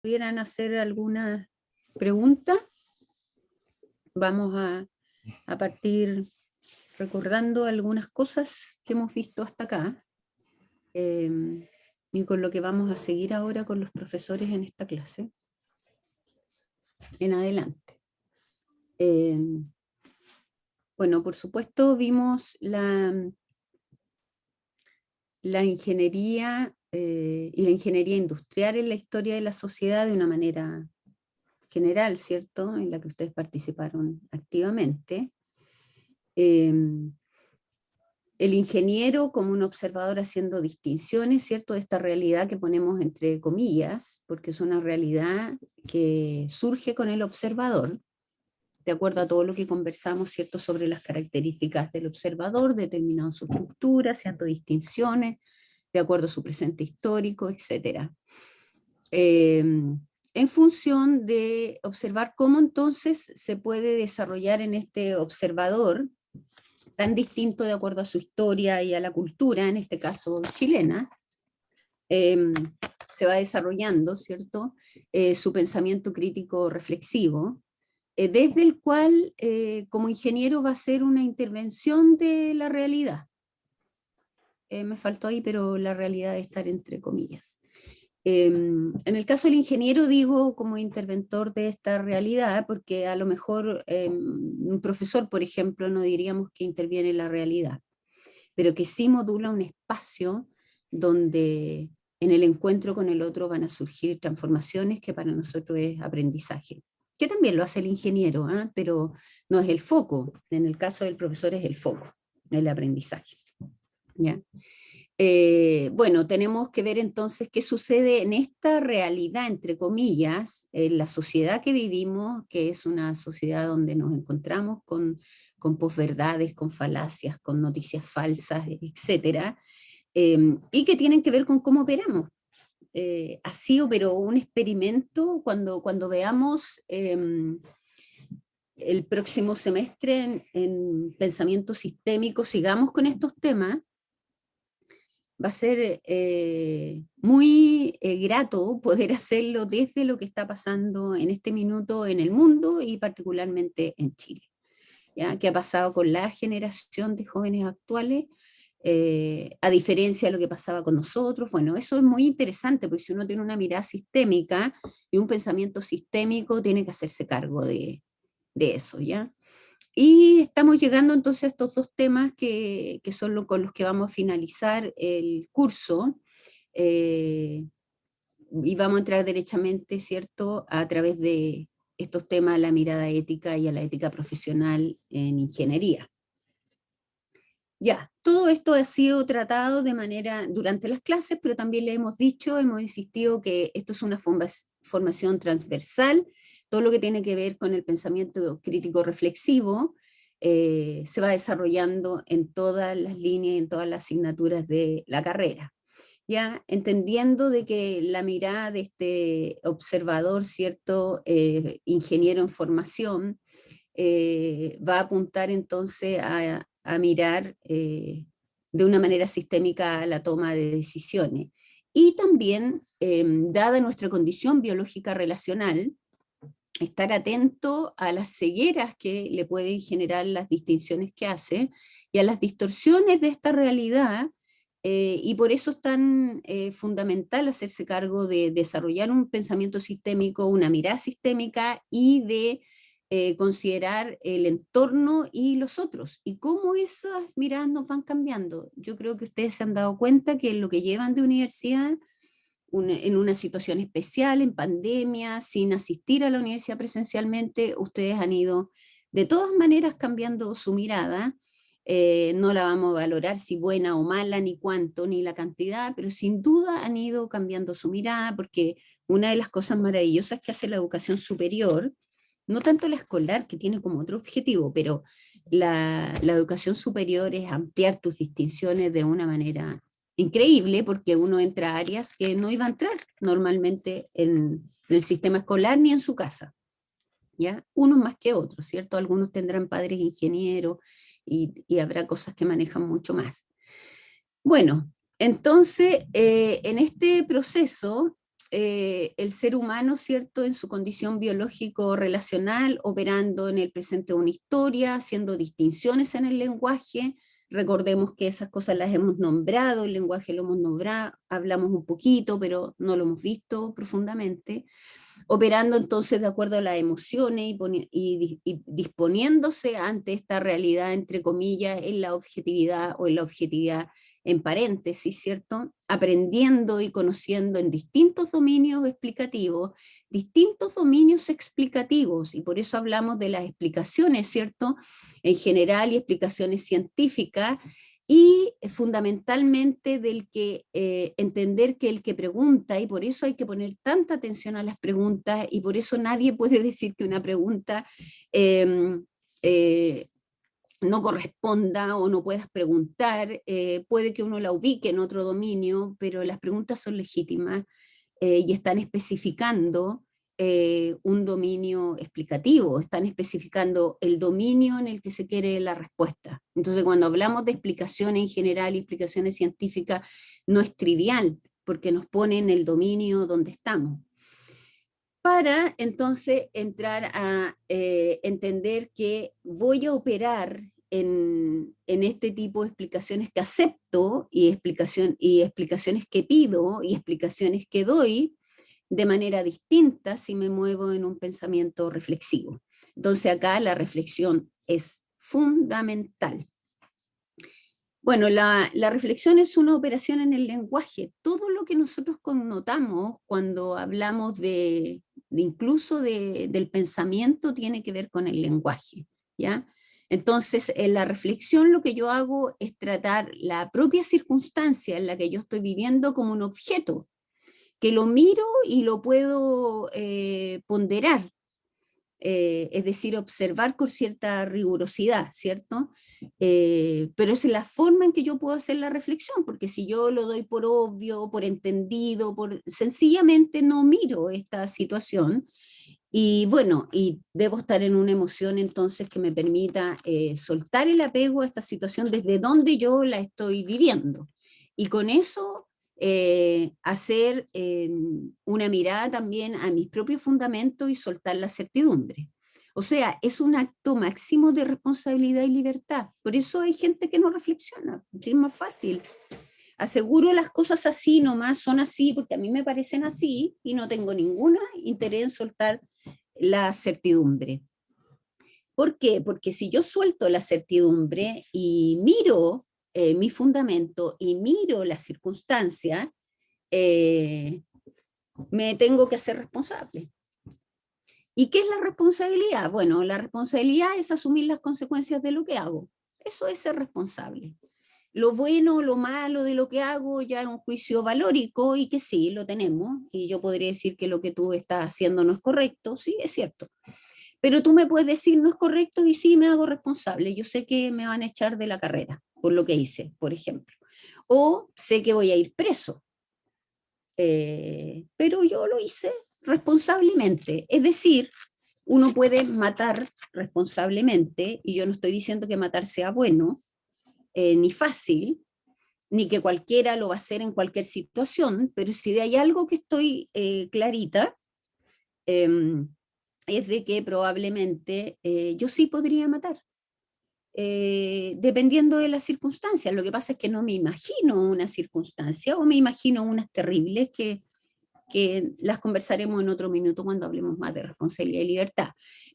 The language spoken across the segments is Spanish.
pudieran hacer alguna pregunta. Vamos a partir recordando algunas cosas que hemos visto hasta acá y con lo que vamos a seguir ahora con los profesores en esta clase, en adelante. Bueno, por supuesto vimos la ingeniería y la ingeniería industrial en la historia de la sociedad de una manera general, ¿cierto? En la que ustedes participaron activamente. El ingeniero como un observador haciendo distinciones, ¿cierto? De esta realidad que ponemos entre comillas, porque es una realidad que surge con el observador, de acuerdo a todo lo que conversamos, ¿cierto? Sobre las características del observador, determinando su estructura, haciendo distinciones, de acuerdo a su presente histórico, etc. En función de observar cómo entonces se puede desarrollar en este observador, tan distinto de acuerdo a su historia y a la cultura, en este caso chilena, se va desarrollando, ¿cierto? Su pensamiento crítico reflexivo, desde el cual, como ingeniero, va a ser una intervención de la realidad. Me faltó ahí, pero la realidad de estar entre comillas. En el caso del ingeniero digo como interventor de esta realidad, porque a lo mejor un profesor, por ejemplo, no diríamos que interviene en la realidad, pero que sí modula un espacio donde en el encuentro con el otro van a surgir transformaciones que para nosotros es aprendizaje, que también lo hace el ingeniero, pero no es el foco. En el caso del profesor es el foco, el aprendizaje. ¿Ya? Bueno, tenemos que ver entonces qué sucede en esta realidad, entre comillas, en la sociedad que vivimos, que es una sociedad donde nos encontramos con posverdades, con falacias, con noticias falsas, etc. Y que tienen que ver con cómo operamos. Así operó un experimento cuando veamos el próximo semestre en pensamiento sistémico, sigamos con estos temas. Va a ser muy grato poder hacerlo desde lo que está pasando en este minuto en el mundo y particularmente en Chile. ¿Ya? ¿Qué ha pasado con la generación de jóvenes actuales? A diferencia de lo que pasaba con nosotros. Bueno, eso es muy interesante, porque si uno tiene una mirada sistémica y un pensamiento sistémico, tiene que hacerse cargo de eso, ¿ya? Y estamos llegando entonces a estos dos temas que son con los que vamos a finalizar el curso, y vamos a entrar derechamente, ¿cierto?, a través de estos temas a la mirada ética y a la ética profesional en ingeniería. Ya, todo esto ha sido tratado de manera durante las clases, pero también le hemos dicho, hemos insistido que esto es una formación transversal, todo lo que tiene que ver con el pensamiento crítico reflexivo se va desarrollando en todas las líneas, en todas las asignaturas de la carrera. Ya entendiendo de que la mirada de este observador, cierto, ingeniero en formación, va a apuntar entonces a mirar de una manera sistémica la toma de decisiones. Y también, dada nuestra condición biológica relacional, estar atento a las cegueras que le pueden generar las distinciones que hace y a las distorsiones de esta realidad, y por eso es tan fundamental hacerse cargo de desarrollar un pensamiento sistémico, una mirada sistémica y de considerar el entorno y los otros, y cómo esas miradas nos van cambiando. Yo creo que ustedes se han dado cuenta que lo que llevan de universidad, en una situación especial, en pandemia, sin asistir a la universidad presencialmente, ustedes han ido de todas maneras cambiando su mirada. No la vamos a valorar si buena o mala, ni cuánto, ni la cantidad, pero sin duda han ido cambiando su mirada, porque una de las cosas maravillosas que hace la educación superior, no tanto la escolar, que tiene como otro objetivo, pero la educación superior es ampliar tus distinciones de una manera increíble, porque uno entra a áreas que no iba a entrar normalmente en el sistema escolar ni en su casa, ¿ya? Unos más que otros, ¿cierto? Algunos tendrán padres ingenieros y habrá cosas que manejan mucho más. Bueno, entonces, en este proceso el ser humano, ¿cierto?, en su condición biológico-relacional, operando en el presente de una historia, haciendo distinciones en el lenguaje. Recordemos que esas cosas las hemos nombrado, el lenguaje lo hemos nombrado, hablamos un poquito, pero no lo hemos visto profundamente. Operando entonces de acuerdo a las emociones y disponiéndose ante esta realidad, entre comillas, en la objetividad o en la objetividad en paréntesis, ¿cierto? Aprendiendo y conociendo en distintos dominios explicativos, distintos dominios explicativos, y por eso hablamos de las explicaciones, ¿cierto? En general y explicaciones científicas, y fundamentalmente del que entender que el que pregunta, y por eso hay que poner tanta atención a las preguntas, y por eso nadie puede decir que una pregunta no corresponda o no puedas preguntar, puede que uno la ubique en otro dominio, pero las preguntas son legítimas y están especificando un dominio explicativo, están especificando el dominio en el que se quiere la respuesta. Entonces, cuando hablamos de explicaciones en general y explicaciones científicas, no es trivial, porque nos pone en el dominio donde estamos. Para entonces entrar a entender que voy a operar en este tipo de explicaciones que acepto y explicaciones que pido y explicaciones que doy de manera distinta si me muevo en un pensamiento reflexivo. Entonces acá la reflexión es fundamental. Bueno, la reflexión es una operación en el lenguaje. Todo lo que nosotros connotamos cuando hablamos incluso del pensamiento tiene que ver con el lenguaje, ¿ya? Entonces, en la reflexión lo que yo hago es tratar la propia circunstancia en la que yo estoy viviendo como un objeto, que lo miro y lo puedo ponderar, es decir, observar con cierta rigurosidad, ¿cierto? Pero es la forma en que yo puedo hacer la reflexión, porque si yo lo doy por obvio, por entendido, sencillamente no miro esta situación, y bueno, y debo estar en una emoción entonces que me permita soltar el apego a esta situación desde donde yo la estoy viviendo. Y con eso hacer una mirada también a mis propios fundamentos y soltar la certidumbre. O sea, es un acto máximo de responsabilidad y libertad. Por eso hay gente que no reflexiona, es más fácil. Aseguro las cosas así nomás, son así porque a mí me parecen así y no tengo ningún interés en soltar la certidumbre. ¿Por qué? Porque si yo suelto la certidumbre y miro mi fundamento y miro la circunstancia, me tengo que hacer responsable. ¿Y qué es la responsabilidad? Bueno, la responsabilidad es asumir las consecuencias de lo que hago. Eso es ser responsable. Lo bueno o lo malo de lo que hago ya es un juicio valórico y que sí, lo tenemos. Y yo podría decir que lo que tú estás haciendo no es correcto. Sí, es cierto. Pero tú me puedes decir no es correcto y sí me hago responsable. Yo sé que me van a echar de la carrera por lo que hice, por ejemplo. O sé que voy a ir preso. Pero yo lo hice responsablemente. Es decir, uno puede matar responsablemente, y yo no estoy diciendo que matar sea bueno, ni fácil, ni que cualquiera lo va a hacer en cualquier situación, pero si hay algo que estoy clarita, es de que probablemente yo sí podría matar. Dependiendo de las circunstancias. Lo que pasa es que no me imagino una circunstancia o me imagino unas terribles que las conversaremos en otro minuto cuando hablemos más de responsabilidad y libertad.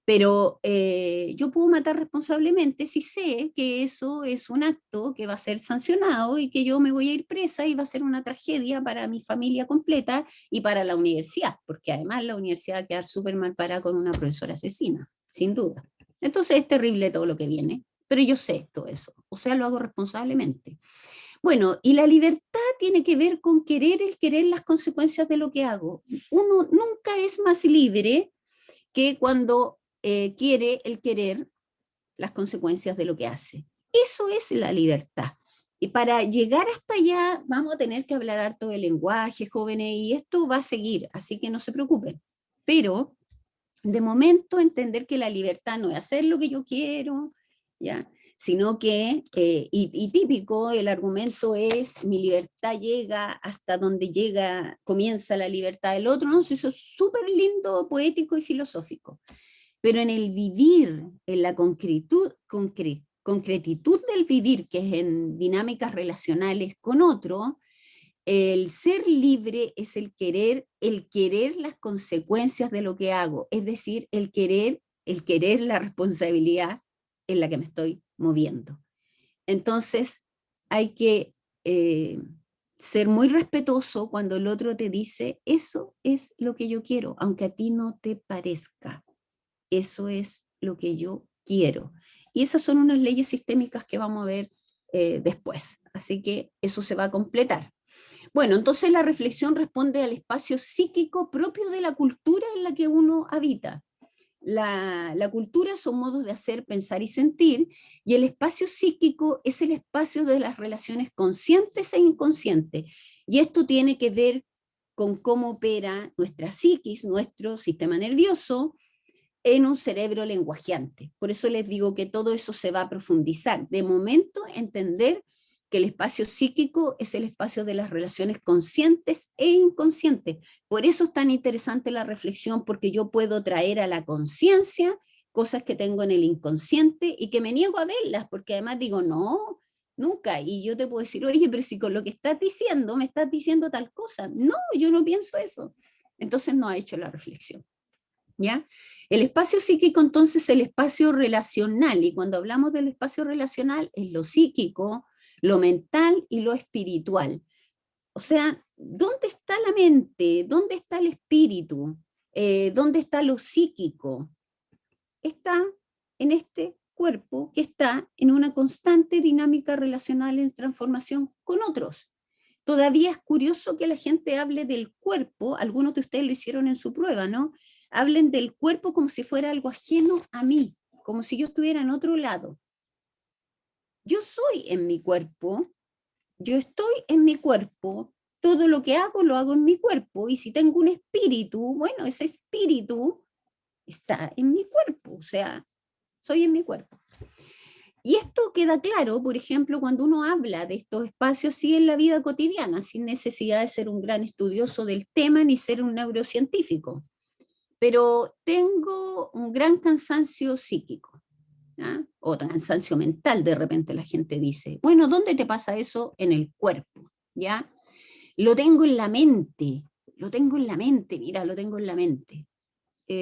Pero yo puedo matar responsablemente si sé que eso es un acto que va a ser sancionado y que yo me voy a ir presa y va a ser una tragedia para mi familia completa y para la universidad, porque además la universidad va a quedar súper mal parada con una profesora asesina, sin duda. Entonces es terrible todo lo que viene, pero yo sé todo eso, o sea, lo hago responsablemente. Bueno, y la libertad tiene que ver con el querer las consecuencias de lo que hago. Uno nunca es más libre que cuando quiere el querer las consecuencias de lo que hace. Eso es la libertad. Y para llegar hasta allá vamos a tener que hablar harto de lenguaje, jóvenes, y esto va a seguir, así que no se preocupen. Pero de momento entender que la libertad no es hacer lo que yo quiero, ¿ya? sino que, y típico, el argumento es, mi libertad llega hasta donde llega, comienza la libertad del otro, ¿no? Eso es súper lindo, poético y filosófico. Pero en el vivir, en la concretitud del vivir, que es en dinámicas relacionales con otro, el ser libre es el querer las consecuencias de lo que hago, es decir, el querer la responsabilidad en la que me estoy moviendo. Entonces, hay que ser muy respetuoso cuando el otro te dice, eso es lo que yo quiero, aunque a ti no te parezca. Eso es lo que yo quiero. Y esas son unas leyes sistémicas que vamos a ver después. Así que eso se va a completar. Bueno, entonces la reflexión responde al espacio psíquico propio de la cultura en la que uno habita. La cultura son modos de hacer, pensar y sentir, y el espacio psíquico es el espacio de las relaciones conscientes e inconscientes. Y esto tiene que ver con cómo opera nuestra psiquis, nuestro sistema nervioso, en un cerebro lenguajeante. Por eso les digo que todo eso se va a profundizar. De momento, entender que el espacio psíquico es el espacio de las relaciones conscientes e inconscientes. Por eso es tan interesante la reflexión, porque yo puedo traer a la conciencia cosas que tengo en el inconsciente y que me niego a verlas, porque además digo, no, nunca. Y yo te puedo decir, oye, pero si con lo que estás diciendo me estás diciendo tal cosa. No, yo no pienso eso. Entonces no ha hecho la reflexión. ¿Ya? El espacio psíquico entonces es el espacio relacional, y cuando hablamos del espacio relacional es lo psíquico, lo mental y lo espiritual. O sea, ¿dónde está la mente? ¿Dónde está el espíritu? ¿Dónde está lo psíquico? Está en este cuerpo que está en una constante dinámica relacional en transformación con otros. Todavía es curioso que la gente hable del cuerpo, algunos de ustedes lo hicieron en su prueba, ¿no? Hablen del cuerpo como si fuera algo ajeno a mí, como si yo estuviera en otro lado. Yo soy en mi cuerpo, yo estoy en mi cuerpo, todo lo que hago lo hago en mi cuerpo, y si tengo un espíritu, bueno, ese espíritu está en mi cuerpo, o sea, soy en mi cuerpo. Y esto queda claro, por ejemplo, cuando uno habla de estos espacios así en la vida cotidiana, sin necesidad de ser un gran estudioso del tema ni ser un neurocientífico. Pero tengo un gran cansancio psíquico, ¿ah? O cansancio mental, de repente la gente dice. Bueno, ¿dónde te pasa eso? En el cuerpo, ¿ya? Lo tengo en la mente, mira, lo tengo en la mente.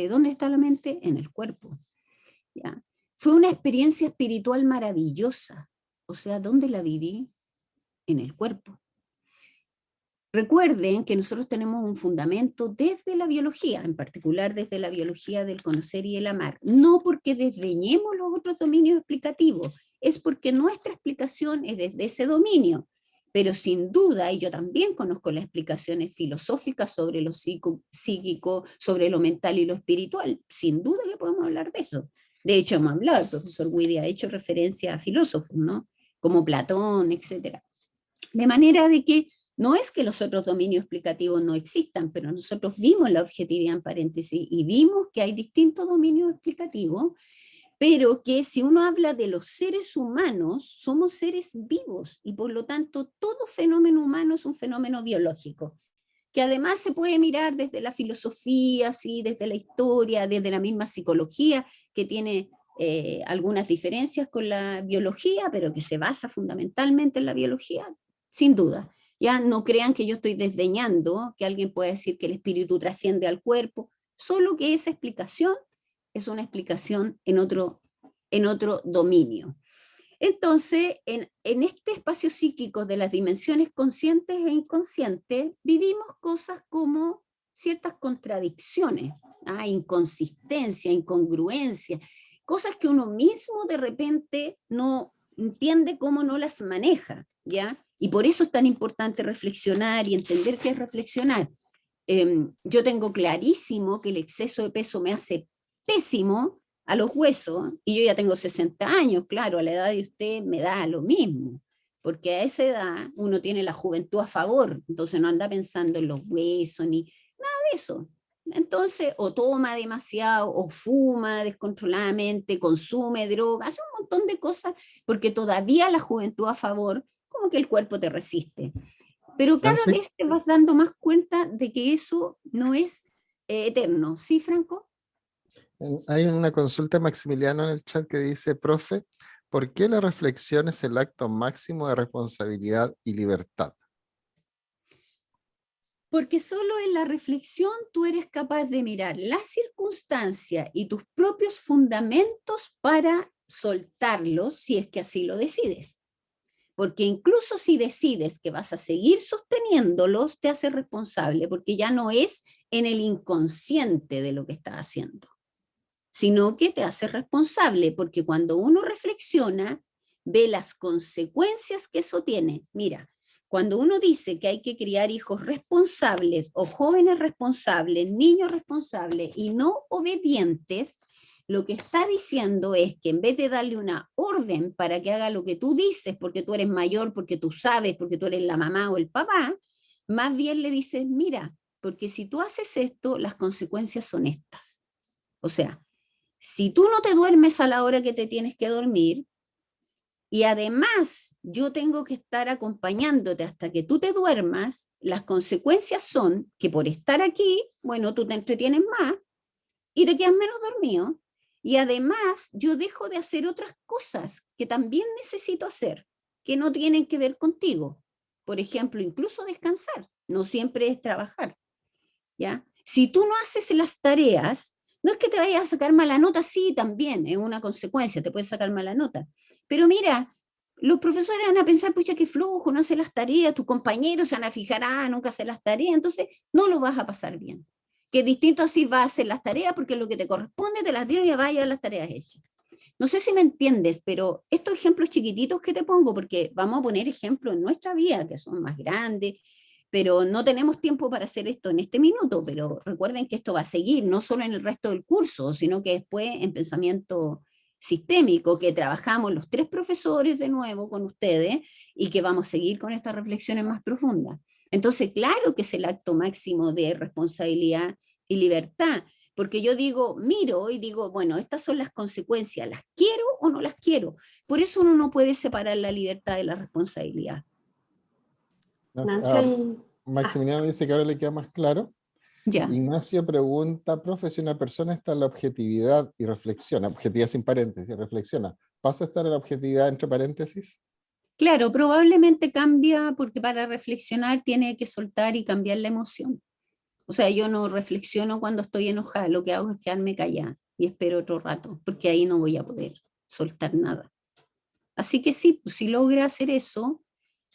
¿Dónde está la mente? En el cuerpo, ¿ya? Fue una experiencia espiritual maravillosa. O sea, ¿dónde la viví? En el cuerpo. Recuerden que nosotros tenemos un fundamento desde la biología, en particular desde la biología del conocer y el amar. No porque desdeñemos los otros dominios explicativos, es porque nuestra explicación es desde ese dominio. Pero sin duda, y yo también conozco las explicaciones filosóficas sobre lo psíquico, sobre lo mental y lo espiritual, sin duda que podemos hablar de eso. De hecho, hemos hablado, el profesor Widy ha hecho referencia a filósofos, ¿no? Como Platón, etc. De manera de que no es que los otros dominios explicativos no existan, pero nosotros vimos la objetividad en paréntesis y vimos que hay distintos dominios explicativos, pero que si uno habla de los seres humanos, somos seres vivos y por lo tanto todo fenómeno humano es un fenómeno biológico, que además se puede mirar desde la filosofía, ¿sí? Desde la historia, desde la misma psicología, que tiene algunas diferencias con la biología, pero que se basa fundamentalmente en la biología, sin duda. Ya no crean que yo estoy desdeñando que alguien pueda decir que el espíritu trasciende al cuerpo, solo que esa explicación es una explicación en otro dominio. Entonces, en este espacio psíquico de las dimensiones conscientes e inconscientes, vivimos cosas como ciertas contradicciones, inconsistencia, incongruencia, cosas que uno mismo de repente no entiende cómo no las maneja, ¿ya? Y por eso es tan importante reflexionar y entender qué es reflexionar. Yo tengo clarísimo que el exceso de peso me hace pésimo a los huesos, y yo ya tengo 60 años, claro, a la edad de usted me da lo mismo, porque a esa edad uno tiene la juventud a favor, entonces no anda pensando en los huesos ni nada de eso. Entonces, o toma demasiado, o fuma descontroladamente, consume droga, hace un montón de cosas, porque todavía la juventud a favor, como que el cuerpo te resiste. Pero cada Nancy, vez te vas dando más cuenta de que eso no es eterno. ¿Sí, Franco? hay una consulta de Maximiliano en el chat que dice, profe, ¿por qué la reflexión es el acto máximo de responsabilidad y libertad? Porque solo en la reflexión tú eres capaz de mirar las circunstancias y tus propios fundamentos para soltarlos si es que así lo decides. Porque incluso si decides que vas a seguir sosteniéndolos, te hace responsable, porque ya no es en el inconsciente de lo que estás haciendo, sino que te hace responsable, porque cuando uno reflexiona, ve las consecuencias que eso tiene. Mira, cuando uno dice que hay que criar hijos responsables o jóvenes responsables, niños responsables y no obedientes, lo que está diciendo es que en vez de darle una orden para que haga lo que tú dices, porque tú eres mayor, porque tú sabes, porque tú eres la mamá o el papá, más bien le dices, mira, porque si tú haces esto, las consecuencias son estas. O sea, si tú no te duermes a la hora que te tienes que dormir, y además yo tengo que estar acompañándote hasta que tú te duermas, las consecuencias son que por estar aquí, bueno, tú te entretienes más y te quedas menos dormido. Y además yo dejo de hacer otras cosas que también necesito hacer, que no tienen que ver contigo. Por ejemplo, incluso descansar, no siempre es trabajar. ¿Ya? Si tú no haces las tareas, no es que te vayas a sacar mala nota, sí, también es una consecuencia, te puedes sacar mala nota. Pero mira, los profesores van a pensar, pucha, qué flujo, no hace las tareas, tus compañeros se van a fijar, nunca hace las tareas, entonces no lo vas a pasar bien. Que es distinto así vas a hacer las tareas porque lo que te corresponde te las dieron y vaya a las tareas hechas. No sé si me entiendes, pero estos ejemplos chiquititos que te pongo, porque vamos a poner ejemplos en nuestra vida que son más grandes, pero no tenemos tiempo para hacer esto en este minuto, pero recuerden que esto va a seguir, no solo en el resto del curso, sino que después en pensamiento sistémico, que trabajamos los tres profesores de nuevo con ustedes y que vamos a seguir con estas reflexiones más profundas. Entonces, claro que es el acto máximo de responsabilidad y libertad, porque yo digo, miro y digo, bueno, estas son las consecuencias, ¿las quiero o no las quiero? Por eso uno no puede separar la libertad de la responsabilidad. Nancy, Nancy, ah, Maximiliano dice que ahora le queda más claro. Ya. Ignacio pregunta, profe, si una persona está en la objetividad y reflexiona, objetividad sin paréntesis, reflexiona, ¿pasa a estar en la objetividad entre paréntesis? Claro, probablemente cambia porque para reflexionar tiene que soltar y cambiar la emoción. O sea, yo no reflexiono cuando estoy enojada, lo que hago es quedarme callada y espero otro rato, porque ahí no voy a poder soltar nada. Así que sí, pues, si logra hacer eso,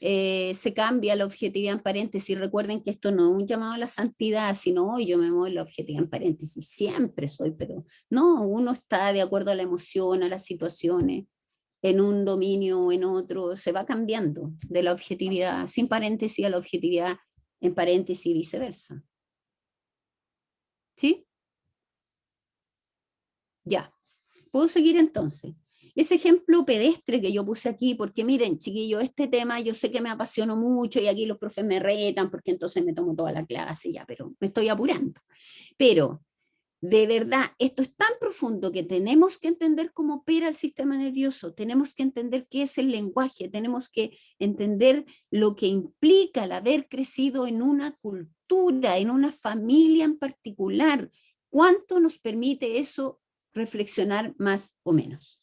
se cambia la objetividad en paréntesis. Recuerden que esto no es un llamado a la santidad, sino hoy yo me muevo en la objetividad en paréntesis, siempre soy, pero no, uno está de acuerdo a la emoción, a las situaciones en un dominio o en otro, se va cambiando de la objetividad sin paréntesis a la objetividad en paréntesis y viceversa. ¿Sí? Ya. ¿Puedo seguir entonces? Ese ejemplo pedestre que yo puse aquí, porque miren, chiquillos, este tema yo sé que me apasionó mucho y aquí los profes me retan porque entonces me tomo toda la clase ya, pero me estoy apurando. Pero de verdad, esto es tan profundo que tenemos que entender cómo opera el sistema nervioso, tenemos que entender qué es el lenguaje, tenemos que entender lo que implica el haber crecido en una cultura, en una familia en particular, cuánto nos permite eso reflexionar más o menos.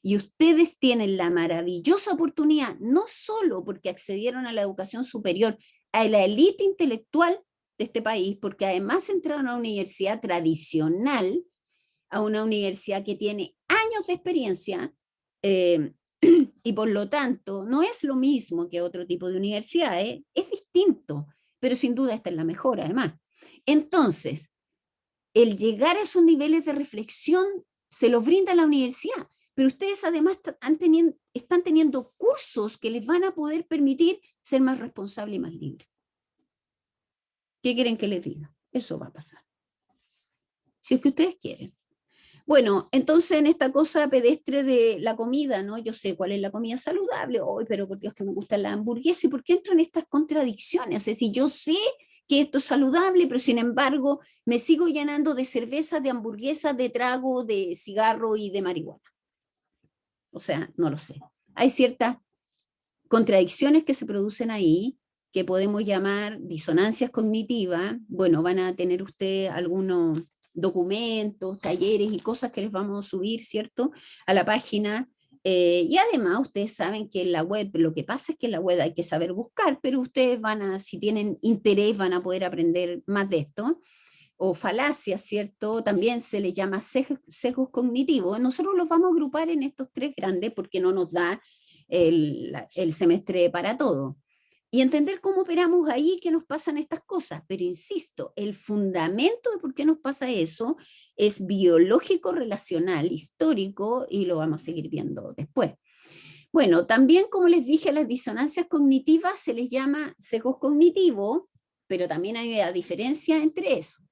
Y ustedes tienen la maravillosa oportunidad, no solo porque accedieron a la educación superior, a la élite intelectual de este país, porque además entraron a una universidad tradicional, a una universidad que tiene años de experiencia, eh, y por lo tanto no es lo mismo que otro tipo de universidades, es distinto, pero sin duda esta es la mejor además. Entonces, el llegar a esos niveles de reflexión se los brinda la universidad, pero ustedes además están teniendo cursos que les van a poder permitir ser más responsables y más libres. ¿Qué quieren que les diga? Eso va a pasar. Si es que ustedes quieren. Bueno, entonces en esta cosa pedestre de la comida, ¿no? Yo sé cuál es la comida saludable, hoy, pero por Dios que me gusta la hamburguesa, ¿y por qué entro en estas contradicciones? Es decir, yo sé que esto es saludable, pero sin embargo me sigo llenando de cervezas, de hamburguesas, de trago, de cigarro y de marihuana. O sea, no lo sé. Hay ciertas contradicciones que se producen ahí, que podemos llamar disonancias cognitivas. Bueno, van a tener usted algunos documentos, talleres y cosas que les vamos a subir, ¿cierto?, a la página. Y además ustedes saben que en la web, lo que pasa es que en la web hay que saber buscar, pero ustedes van a, si tienen interés, van a poder aprender más de esto. O falacias, ¿cierto? También se les llama sesgos cognitivos. Nosotros los vamos a agrupar en estos tres grandes porque no nos da el semestre para todo. Y entender cómo operamos ahí, qué nos pasan estas cosas. Pero insisto, el fundamento de por qué nos pasa eso es biológico, relacional, histórico, y lo vamos a seguir viendo después. Bueno, también como les dije, a las disonancias cognitivas se les llama sesgos cognitivos, pero también hay una diferencia entre eso.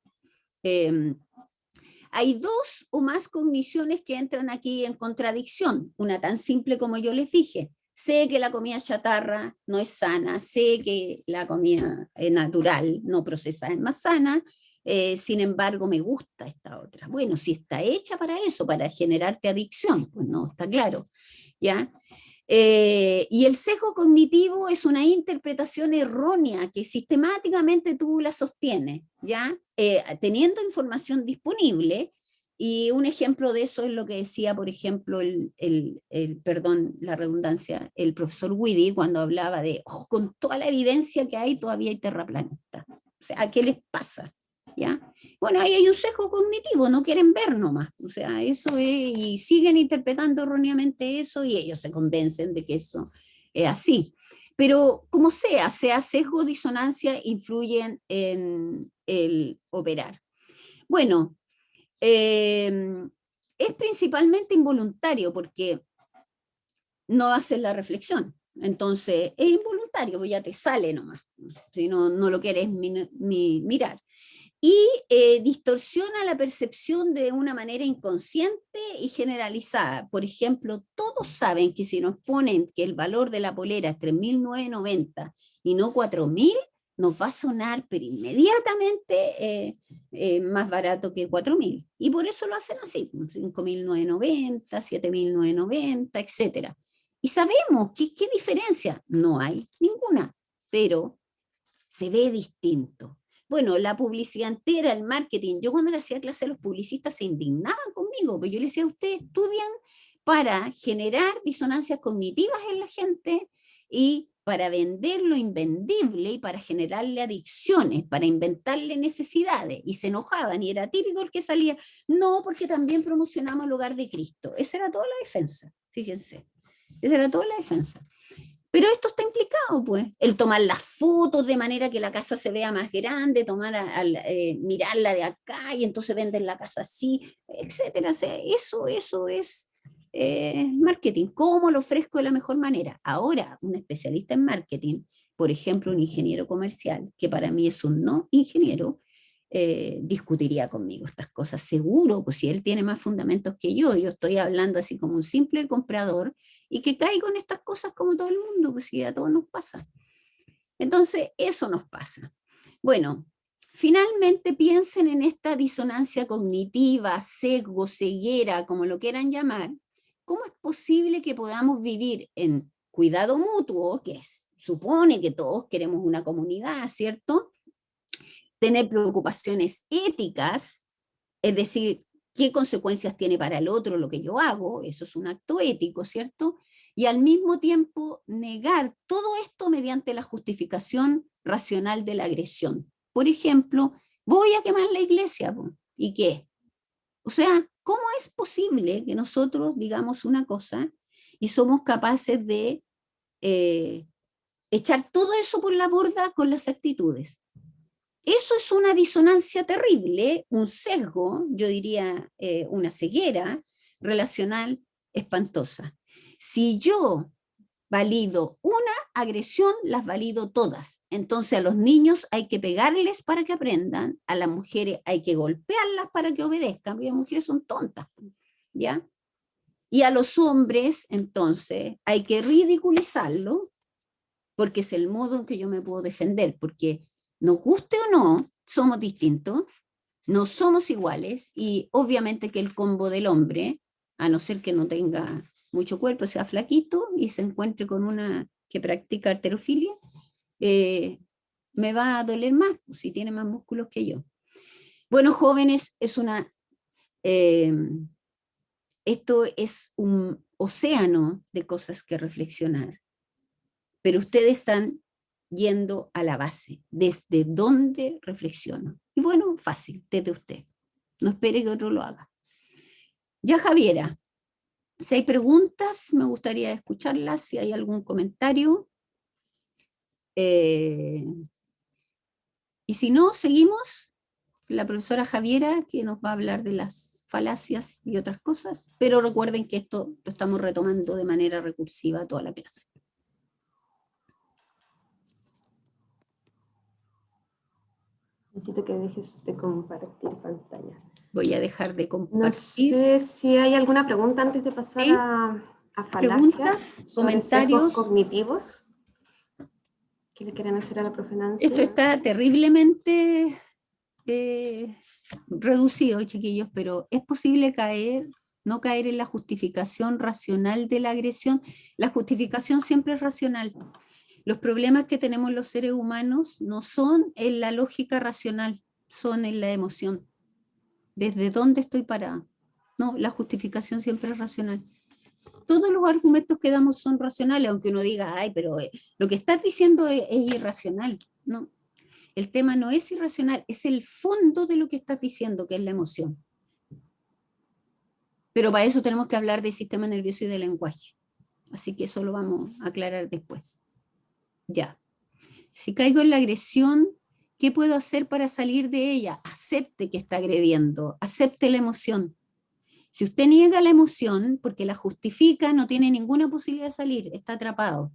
Hay dos o más cogniciones que entran aquí en contradicción. Una tan simple como yo les dije. Sé que la comida chatarra no es sana, sé que la comida natural no procesada es más sana, sin embargo me gusta esta otra. Bueno, si está hecha para eso, para generarte adicción, pues no, está claro, ¿ya? Y el sesgo cognitivo es una interpretación errónea que sistemáticamente tú la sostienes, ¿ya? Teniendo información disponible, y un ejemplo de eso es lo que decía, por ejemplo, perdón, la redundancia, el profesor Weedy cuando hablaba de, oh, con toda la evidencia que hay, todavía hay terraplanistas. O sea, ¿qué les pasa? ¿Ya? Bueno, ahí hay un sesgo cognitivo, no quieren ver nomás. O sea, eso es, y siguen interpretando erróneamente eso y ellos se convencen de que eso es así. Pero como sea sesgo o disonancia, influyen en el operar. Bueno, es principalmente involuntario porque no haces la reflexión. Entonces, es involuntario, pues ya te sale nomás, si no lo quieres mirar. Y distorsiona la percepción de una manera inconsciente y generalizada. Por ejemplo, todos saben que si nos ponen que el valor de la polera es 3.990 y no 4.000, nos va a sonar pero inmediatamente más barato que 4.000. Y por eso lo hacen así, 5.990, 7.990, etc. Y sabemos que qué diferencia, no hay ninguna, pero se ve distinto. Bueno, la publicidad entera, el marketing. Yo cuando le hacía clase a los publicistas se indignaban conmigo, porque yo les decía, ustedes estudian para generar disonancias cognitivas en la gente y para vender lo invendible y para generarle adicciones, para inventarle necesidades. Y se enojaban y era típico el que salía, no, porque también promocionamos el hogar de Cristo. Esa era toda la defensa, fíjense. Esa era toda la defensa. Pero esto está implicado, pues, el tomar las fotos de manera que la casa se vea más grande, mirarla de acá y entonces vender la casa así, etcétera. O sea, eso es marketing. ¿Cómo lo ofrezco de la mejor manera? Ahora, un especialista en marketing, por ejemplo, un ingeniero comercial, que para mí es un no ingeniero, discutiría conmigo estas cosas, seguro, pues si él tiene más fundamentos que yo estoy hablando así como un simple comprador y que caigo en estas cosas como todo el mundo, pues si a todos nos pasa. Entonces, eso nos pasa. Bueno, finalmente piensen en esta disonancia cognitiva, sesgo, ceguera, como lo quieran llamar. ¿Cómo es posible que podamos vivir en cuidado mutuo, que supone que todos queremos una comunidad, ¿cierto? Tener preocupaciones éticas, es decir, qué consecuencias tiene para el otro lo que yo hago, eso es un acto ético, ¿cierto? Y al mismo tiempo negar todo esto mediante la justificación racional de la agresión. Por ejemplo, voy a quemar la iglesia, ¿y qué? O sea, ¿cómo es posible que nosotros digamos una cosa y somos capaces de echar todo eso por la borda con las actitudes? Eso es una disonancia terrible, un sesgo, yo diría una ceguera relacional espantosa. Si yo valido una agresión, las valido todas. Entonces a los niños hay que pegarles para que aprendan, a las mujeres hay que golpearlas para que obedezcan, porque las mujeres son tontas, ¿ya? Y a los hombres, entonces, hay que ridiculizarlo, porque es el modo en que yo me puedo defender, porque Nos guste o no, somos distintos, no somos iguales, y obviamente que el combo del hombre, a no ser que no tenga mucho cuerpo, sea flaquito y se encuentre con una que practica halterofilia, me va a doler más si tiene más músculos que yo. Bueno, jóvenes, esto es un océano de cosas que reflexionar, pero ustedes están yendo a la base. ¿Desde dónde reflexiono? Y bueno, fácil, desde usted. No espere que otro lo haga. Ya, Javiera, si hay preguntas, me gustaría escucharlas, si hay algún comentario. Y si no, seguimos. La profesora Javiera, que nos va a hablar de las falacias y otras cosas, pero recuerden que esto lo estamos retomando de manera recursiva toda la clase. Necesito que dejes de compartir pantalla. Voy a dejar de compartir. No sé si hay alguna pregunta antes de pasar ¿Sí? a falacias. Preguntas, sobre comentarios. sesgos cognitivos. ¿Qué le quieren hacer a la profe Nancy? Esto está terriblemente reducido, chiquillos, pero es posible no caer en la justificación racional de la agresión. La justificación siempre es racional. Los problemas que tenemos los seres humanos no son en la lógica racional, son en la emoción. ¿Desde dónde estoy parada? No, la justificación siempre es racional. Todos los argumentos que damos son racionales, aunque uno diga, ay, pero lo que estás diciendo es irracional. No, el tema no es irracional, es el fondo de lo que estás diciendo, que es la emoción. Pero para eso tenemos que hablar del sistema nervioso y del lenguaje. Así que eso lo vamos a aclarar después. Ya. Si caigo en la agresión, ¿qué puedo hacer para salir de ella? Acepte que está agrediendo, acepte la emoción. Si usted niega la emoción porque la justifica, no tiene ninguna posibilidad de salir, está atrapado.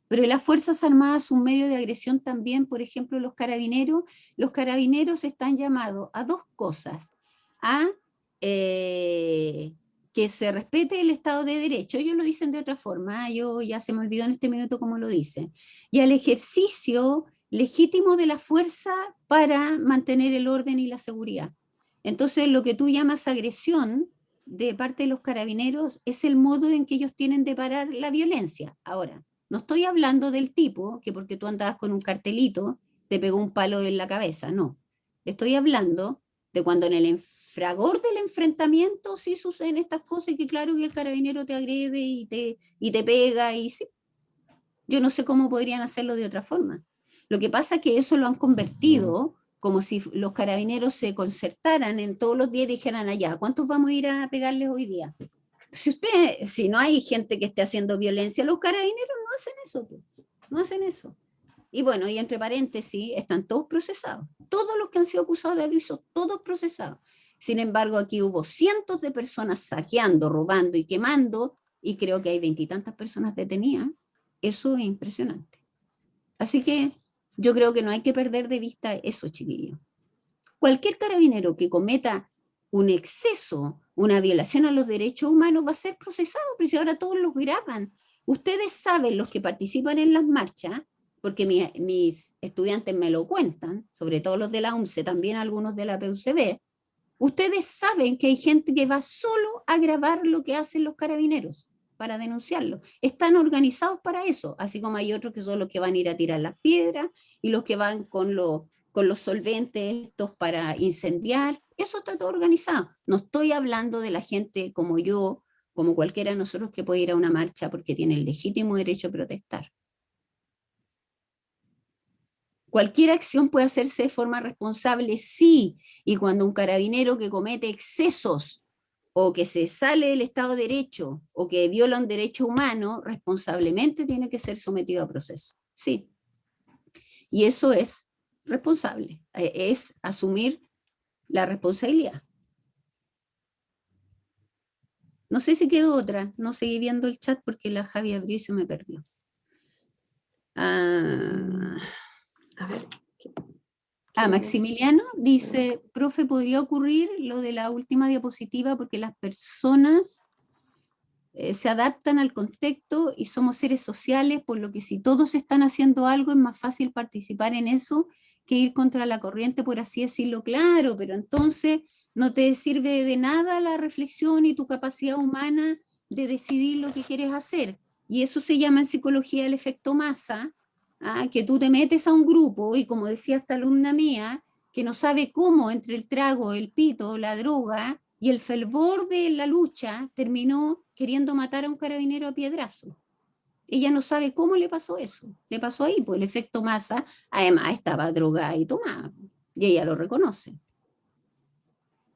Pero las Fuerzas Armadas, un medio de agresión también, por ejemplo, los carabineros están llamados a dos cosas, a que se respete el Estado de Derecho, ellos lo dicen de otra forma, yo ya se me olvidó en este minuto cómo lo dicen, y al ejercicio legítimo de la fuerza para mantener el orden y la seguridad. Entonces, lo que tú llamas agresión de parte de los carabineros es el modo en que ellos tienen de parar la violencia. Ahora, no estoy hablando del tipo que porque tú andabas con un cartelito te pegó un palo en la cabeza, no. Estoy hablando de cuando en el fragor del enfrentamiento sí suceden estas cosas y que claro que el carabinero te agrede y te pega y sí. Yo no sé cómo podrían hacerlo de otra forma. Lo que pasa es que eso lo han convertido como si los carabineros se concertaran en todos los días y dijeran allá, ¿cuántos vamos a ir a pegarles hoy día? Si no hay gente que esté haciendo violencia, los carabineros no hacen eso, no hacen eso. Y bueno, y entre paréntesis, están todos procesados. Todos los que han sido acusados de abuso, todos procesados. Sin embargo, aquí hubo cientos de personas saqueando, robando y quemando, y creo que hay 20 y tantas personas detenidas. Eso es impresionante. Así que yo creo que no hay que perder de vista eso, chiquillos. Cualquier carabinero que cometa un exceso, una violación a los derechos humanos va a ser procesado, pero si ahora todos los graban. Ustedes saben, los que participan en las marchas, porque mis estudiantes me lo cuentan, sobre todo los de la UNCE, también algunos de la PUCB, ustedes saben que hay gente que va solo a grabar lo que hacen los carabineros para denunciarlo. Están organizados para eso, así como hay otros que son los que van a ir a tirar las piedras y los que van con los solventes estos para incendiar. Eso está todo organizado. No estoy hablando de la gente como yo, como cualquiera de nosotros que puede ir a una marcha porque tiene el legítimo derecho a protestar. Cualquier acción puede hacerse de forma responsable, sí, y cuando un carabinero que comete excesos o que se sale del Estado de Derecho o que viola un derecho humano, responsablemente tiene que ser sometido a proceso. Sí. Y eso es responsable, es asumir la responsabilidad. No sé si quedó otra, no seguí viendo el chat porque la Javi abrió y se me perdió. A ver. Maximiliano dice, profe, ¿podría ocurrir lo de la última diapositiva porque las personas se adaptan al contexto y somos seres sociales, por lo que si todos están haciendo algo es más fácil participar en eso que ir contra la corriente, por así decirlo, claro, pero entonces no te sirve de nada la reflexión y tu capacidad humana de decidir lo que quieres hacer. Y eso se llama en psicología el efecto masa, que tú te metes a un grupo y como decía esta alumna mía, que no sabe cómo entre el trago, el pito, la droga y el fervor de la lucha terminó queriendo matar a un carabinero a piedrazo. Ella no sabe cómo le pasó eso. Le pasó ahí, pues el efecto masa, además estaba drogada y tomada, y ella lo reconoce.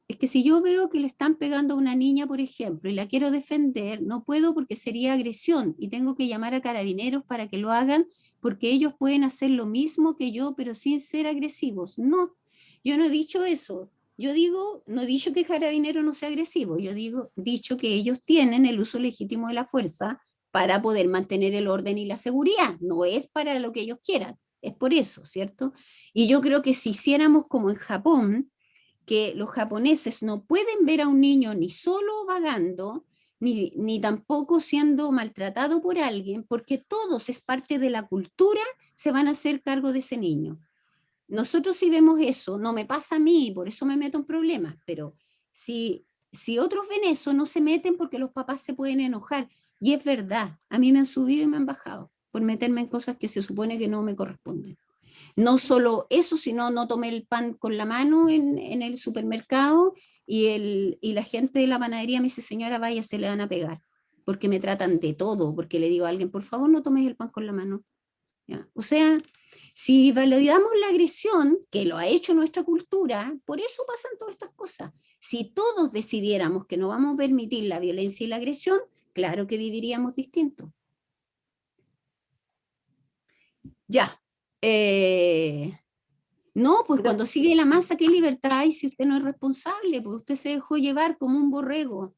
Es que si yo veo que le están pegando a una niña, por ejemplo, y la quiero defender, no puedo porque sería agresión y tengo que llamar a carabineros para que lo hagan porque ellos pueden hacer lo mismo que yo, pero sin ser agresivos. No, yo no he dicho eso. Yo digo, no he dicho que carabinero no sea agresivo, yo digo, dicho que ellos tienen el uso legítimo de la fuerza para poder mantener el orden y la seguridad. No es para lo que ellos quieran, es por eso, ¿cierto? Y yo creo que si hiciéramos como en Japón, que los japoneses no pueden ver a un niño ni solo vagando, ni tampoco siendo maltratado por alguien, porque todos es parte de la cultura, se van a hacer cargo de ese niño. Nosotros si vemos eso, no me pasa a mí, por eso me meto en problemas, pero si otros ven eso, no se meten porque los papás se pueden enojar. Y es verdad, a mí me han subido y me han bajado por meterme en cosas que se supone que no me corresponden. No solo eso, sino no tomé el pan con la mano en el supermercado y la gente de la panadería me dice, señora, vaya, se le van a pegar, porque me tratan de todo, porque le digo a alguien, por favor, no tomes el pan con la mano. ¿Ya? O sea, si validamos la agresión, que lo ha hecho nuestra cultura, por eso pasan todas estas cosas. Si todos decidiéramos que no vamos a permitir la violencia y la agresión, claro que viviríamos distinto. Ya. No, pues cuando sigue la masa, ¿qué libertad hay si usted no es responsable? Pues usted se dejó llevar como un borrego.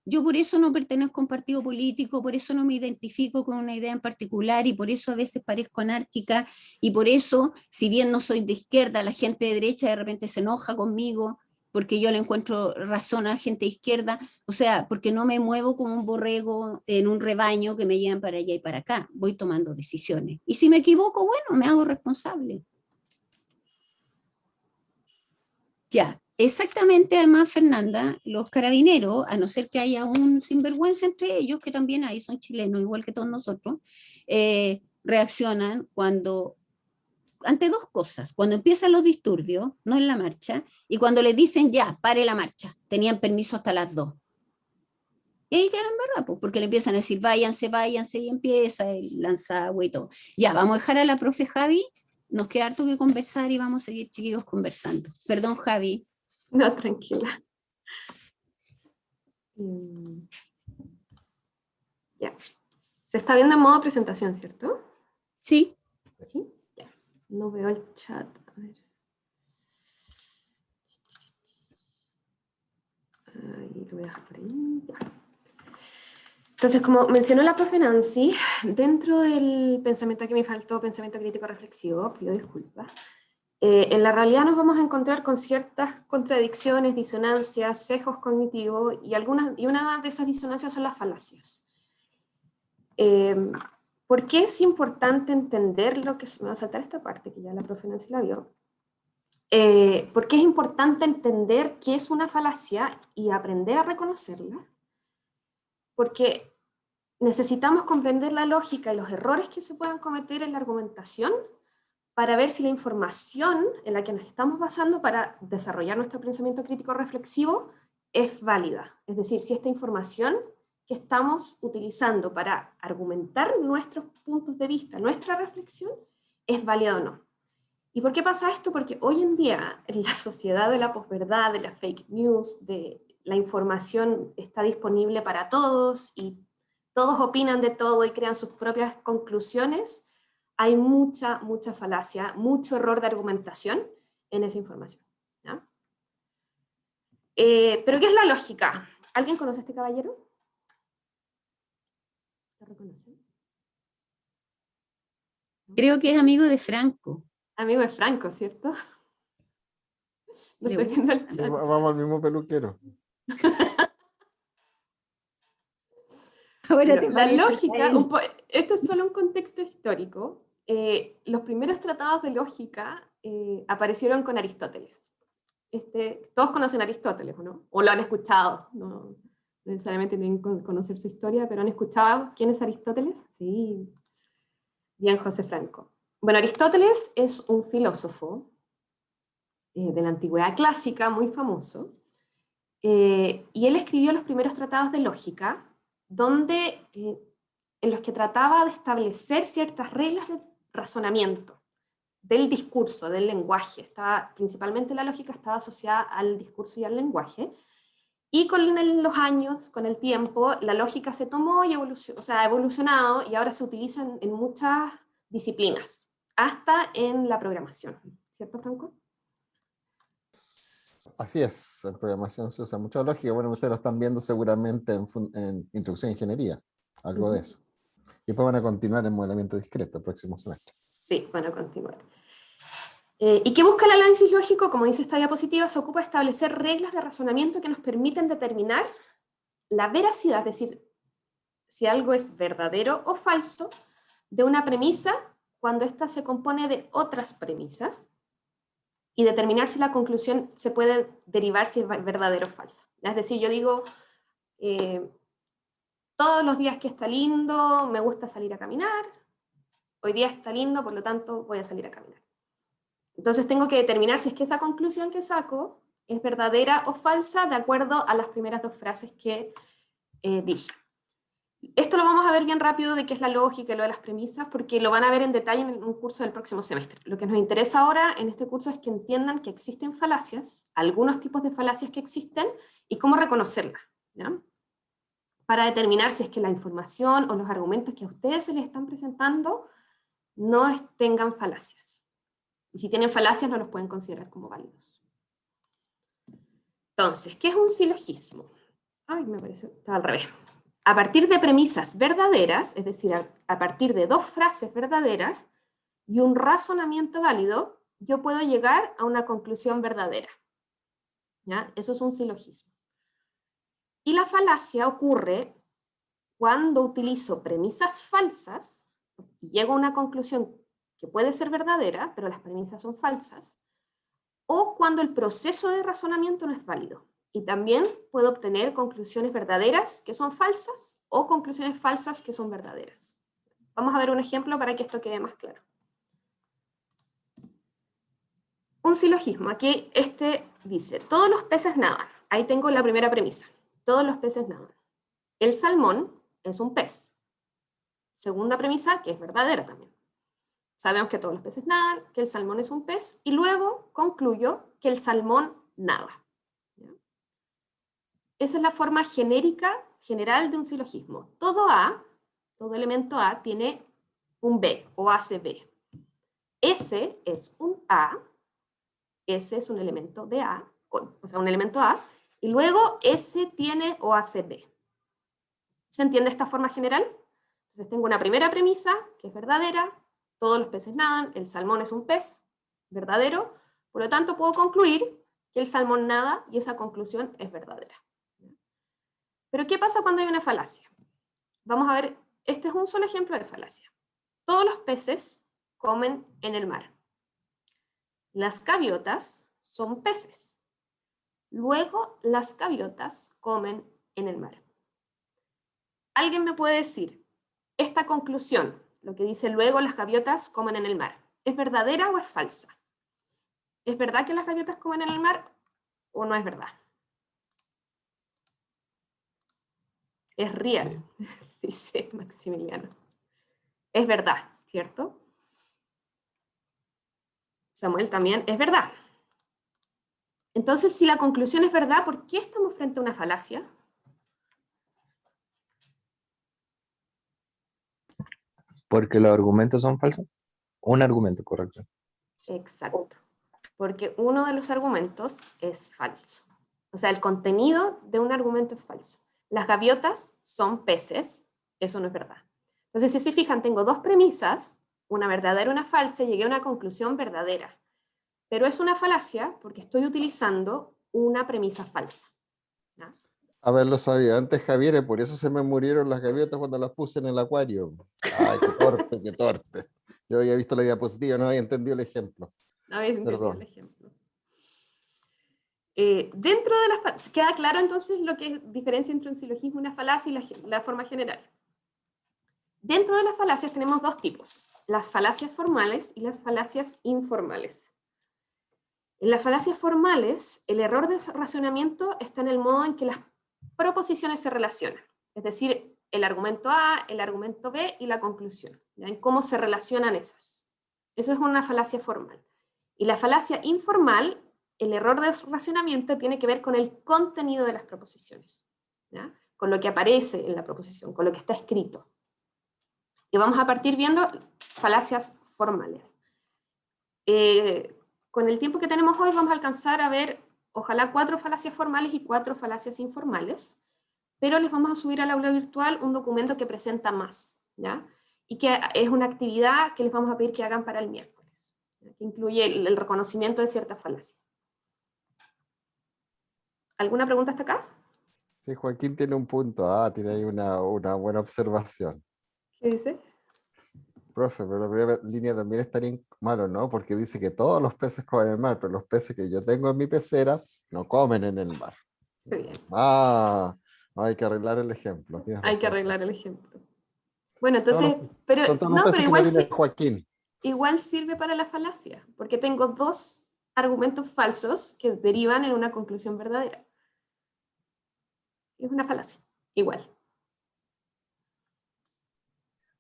Yo por eso no pertenezco a un partido político, por eso no me identifico con una idea en particular y por eso a veces parezco anárquica y por eso, si bien no soy de izquierda, la gente de derecha de repente se enoja conmigo porque yo le encuentro razón a la gente de izquierda, o sea, porque no me muevo como un borrego en un rebaño que me llevan para allá y para acá, voy tomando decisiones. Y si me equivoco, bueno, me hago responsable. Ya, exactamente, además, Fernanda, los carabineros, a no ser que haya un sinvergüenza entre ellos, que también hay, son chilenos, igual que todos nosotros, reaccionan ante dos cosas, cuando empiezan los disturbios, no en la marcha, y cuando les dicen ya, pare la marcha, tenían permiso hasta las 2. Y ahí quedan verdad, pues, porque le empiezan a decir váyanse, váyanse, y empieza el lanzagua y todo. Ya, vamos a dejar a la profe Javi, nos queda harto que conversar y vamos a seguir, chiquillos, conversando. Perdón, Javi. No, tranquila. Ya. Se está viendo en modo presentación, ¿cierto? Sí. ¿Sí? Ya. No veo el chat. A ver. Ahí lo voy a dejar por ahí. Ya. Entonces, como mencionó la profe Nancy, dentro del pensamiento que me faltó, pensamiento crítico reflexivo, pido disculpas, en la realidad nos vamos a encontrar con ciertas contradicciones, disonancias, sesgos cognitivos, y una de esas disonancias son las falacias. ¿Por qué es importante entender lo que... Me va a saltar esta parte, que ya la profe Nancy la vio. ¿Por qué es importante entender qué es una falacia y aprender a reconocerla? Porque necesitamos comprender la lógica y los errores que se puedan cometer en la argumentación para ver si la información en la que nos estamos basando para desarrollar nuestro pensamiento crítico reflexivo es válida. Es decir, si esta información que estamos utilizando para argumentar nuestros puntos de vista, nuestra reflexión, es válida o no. ¿Y por qué pasa esto? Porque hoy en día, en la sociedad de la posverdad, de la fake news, de la información está disponible para todos y todos opinan de todo y crean sus propias conclusiones, hay mucha falacia, mucho error de argumentación en esa información. ¿Ya? ¿Pero qué es la lógica? ¿Alguien conoce a este caballero? ¿Lo reconoce? Creo que es amigo de Franco. Amigo de Franco, ¿cierto? No estoy viendo el chat. Vamos al mismo peluquero. Ahora Pero te la parece, lógica, Jael. esto es solo un contexto histórico. Los primeros tratados de lógica aparecieron con Aristóteles. Todos conocen a Aristóteles, ¿o no? O lo han escuchado, no necesariamente tienen que conocer su historia, pero ¿han escuchado quién es Aristóteles? Sí, bien, José Franco. Bueno, Aristóteles es un filósofo de la antigüedad clásica, muy famoso, y él escribió los primeros tratados de lógica, en los que trataba de establecer ciertas reglas de razonamiento del discurso, del lenguaje. Principalmente la lógica estaba asociada al discurso y al lenguaje, y con los años, con el tiempo, la lógica se tomó y ha evolucionado, y ahora se utiliza en muchas disciplinas, hasta en la programación. ¿Cierto, Franco? Así es, en programación se usa mucha lógica. Bueno, ustedes lo están viendo seguramente en Introducción a Ingeniería, algo de eso. Y después van a continuar en modelamiento discreto el próximo semestre. Sí, van a continuar. ¿Y qué busca el análisis lógico? Como dice esta diapositiva, se ocupa de establecer reglas de razonamiento que nos permiten determinar la veracidad, es decir, si algo es verdadero o falso, de una premisa cuando ésta se compone de otras premisas, y determinar si la conclusión se puede derivar si es verdadero o falsa. Es decir, yo digo, todos los días que está lindo, me gusta salir a caminar, hoy día está lindo, por lo tanto voy a salir a caminar. Entonces tengo que determinar si es que esa conclusión que saco es verdadera o falsa de acuerdo a las primeras dos frases que dije. Esto lo vamos a ver bien rápido de qué es la lógica y lo de las premisas, porque lo van a ver en detalle en un curso del próximo semestre. Lo que nos interesa ahora en este curso es que entiendan que existen falacias, algunos tipos de falacias que existen, y cómo reconocerlas, ¿ya? Para determinar si es que la información o los argumentos que a ustedes se les están presentando no tengan falacias. Y si tienen falacias, no los pueden considerar como válidos. Entonces, ¿qué es un silogismo? Ay, me parece, está al revés. A partir de premisas verdaderas, es decir, a partir de dos frases verdaderas y un razonamiento válido, yo puedo llegar a una conclusión verdadera. ¿Ya? Eso es un silogismo. Y la falacia ocurre cuando utilizo premisas falsas y llego a una conclusión que puede ser verdadera, pero las premisas son falsas, o cuando el proceso de razonamiento no es válido. Y también puedo obtener conclusiones verdaderas que son falsas o conclusiones falsas que son verdaderas. Vamos a ver un ejemplo para que esto quede más claro. Un silogismo. Aquí dice, todos los peces nadan. Ahí tengo la primera premisa. Todos los peces nadan. El salmón es un pez. Segunda premisa, que es verdadera también. Sabemos que todos los peces nadan, que el salmón es un pez, y luego concluyo que el salmón nada. ¿Ya? Esa es la forma genérica, general de un silogismo. Todo elemento A tiene un B o ACB. S es un A, S es un elemento de A, o sea, un elemento A, y luego S tiene OACB. ¿Se entiende esta forma general? Entonces tengo una primera premisa, que es verdadera, todos los peces nadan, el salmón es un pez, verdadero, por lo tanto puedo concluir que el salmón nada y esa conclusión es verdadera. Pero ¿qué pasa cuando hay una falacia? Vamos a ver, este es un solo ejemplo de falacia. Todos los peces comen en el mar. Las gaviotas son peces. Luego las gaviotas comen en el mar. ¿Alguien me puede decir, esta conclusión, lo que dice luego las gaviotas comen en el mar, ¿es verdadera o es falsa? ¿Es verdad que las gaviotas comen en el mar o no es verdad? Es real, dice Maximiliano. Es verdad, ¿cierto? Samuel también, es verdad. Entonces, si la conclusión es verdad, ¿por qué estamos frente a una falacia? Porque los argumentos son falsos. Un argumento, correcto. Exacto. Porque uno de los argumentos es falso. O sea, el contenido de un argumento es falso. Las gaviotas son peces, eso no es verdad. Entonces, si se fijan, tengo dos premisas, una verdadera y una falsa, y llegué a una conclusión verdadera. Pero es una falacia porque estoy utilizando una premisa falsa. ¿No? Haberlo sabido antes, Javier, y por eso se me murieron las gaviotas cuando las puse en el acuario. Ay, qué torpe, qué torpe. Yo había visto la diapositiva, no había entendido el ejemplo. No habéis entendido el Perdón. ejemplo. Dentro de las queda claro entonces lo que diferencia entre un silogismo, una falacia y la forma general. Dentro de las falacias tenemos dos tipos, las falacias formales y las falacias informales. En las falacias formales, el error de razonamiento está en el modo en que las proposiciones se relacionan, es decir, el argumento A, el argumento B y la conclusión, ¿ya? En cómo se relacionan esas. Eso es una falacia formal. Y la falacia informal, el error de razonamiento tiene que ver con el contenido de las proposiciones, ¿ya? Con lo que aparece en la proposición, con lo que está escrito. Y vamos a partir viendo falacias formales. Con el tiempo que tenemos hoy vamos a alcanzar a ver, ojalá 4 falacias formales y 4 falacias informales, pero les vamos a subir al aula virtual un documento que presenta más, ¿ya? Y que es una actividad que les vamos a pedir que hagan para el miércoles, ¿ya? Que incluye el reconocimiento de ciertas falacias. ¿Alguna pregunta hasta acá? Sí, Joaquín tiene un punto. Tiene ahí una buena observación. ¿Qué dice? Profe, pero la primera línea también estaría malo, ¿no? Porque dice que todos los peces comen en el mar, pero los peces que yo tengo en mi pecera no comen en el mar. Muy bien. Hay que arreglar el ejemplo. Tienes Hay que razón. arreglar el ejemplo. Bueno, Todos entonces, los- son todos los peces que no tiene Joaquín. igual sirve para la falacia, porque tengo 2 argumentos falsos que derivan en una conclusión verdadera. Es una falacia, igual.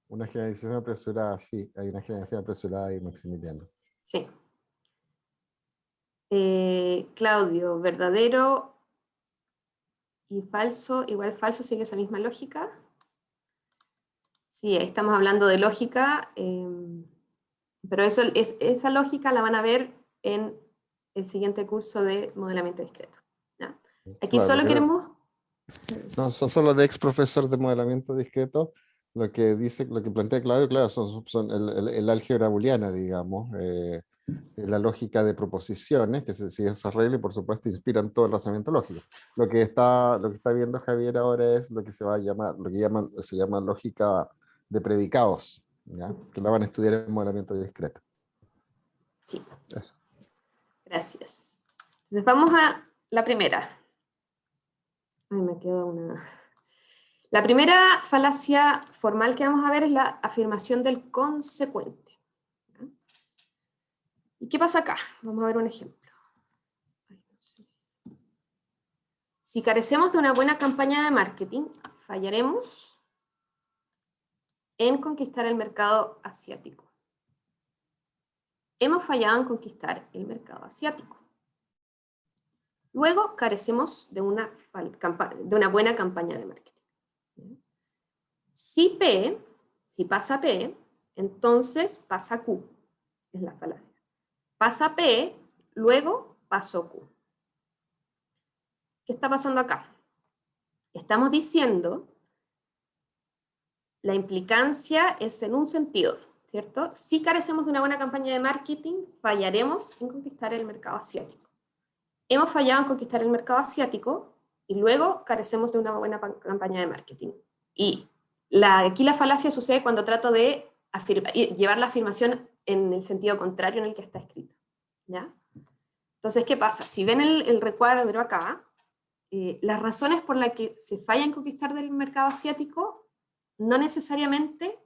Una generalización apresurada, sí. Hay una generalización apresurada y Maximiliano. Sí. Claudio, verdadero y falso, igual falso, sigue esa misma lógica. Sí, estamos hablando de lógica, pero esa lógica la van a ver en el siguiente curso de modelamiento discreto, ¿ya? Aquí Claro, solo queremos... no, son solo de ex profesor de modelamiento discreto. Lo que dice, lo que plantea Claudio, claro, son el álgebra booleana, digamos, la lógica de proposiciones que se desarrolla y por supuesto inspiran todo el razonamiento lógico. Lo que está viendo Javier ahora es lo que se llama lógica de predicados, ¿ya? Que la van a estudiar en modelamiento discreto. Sí. Eso. Gracias. Entonces vamos a la primera. Ay, me queda una... La primera falacia formal que vamos a ver es la afirmación del consecuente. ¿Ya? ¿Y qué pasa acá? Vamos a ver un ejemplo. Ay, no sé. Si carecemos de una buena campaña de marketing, fallaremos en conquistar el mercado asiático. Hemos fallado en conquistar el mercado asiático. Luego carecemos de una buena campaña de marketing. Si pasa P, entonces pasa Q. Es la falacia. Pasa P, luego pasó Q. ¿Qué está pasando acá? Estamos diciendo la implicancia es en un sentido, ¿cierto? Si carecemos de una buena campaña de marketing, fallaremos en conquistar el mercado asiático. Hemos fallado en conquistar el mercado asiático y luego carecemos de una buena campaña de marketing. Y aquí la falacia sucede cuando trato de llevar la afirmación en el sentido contrario en el que está escrito, ¿ya? Entonces, ¿qué pasa? Si ven el recuadro acá, las razones por las que se falla en conquistar del mercado asiático, no necesariamente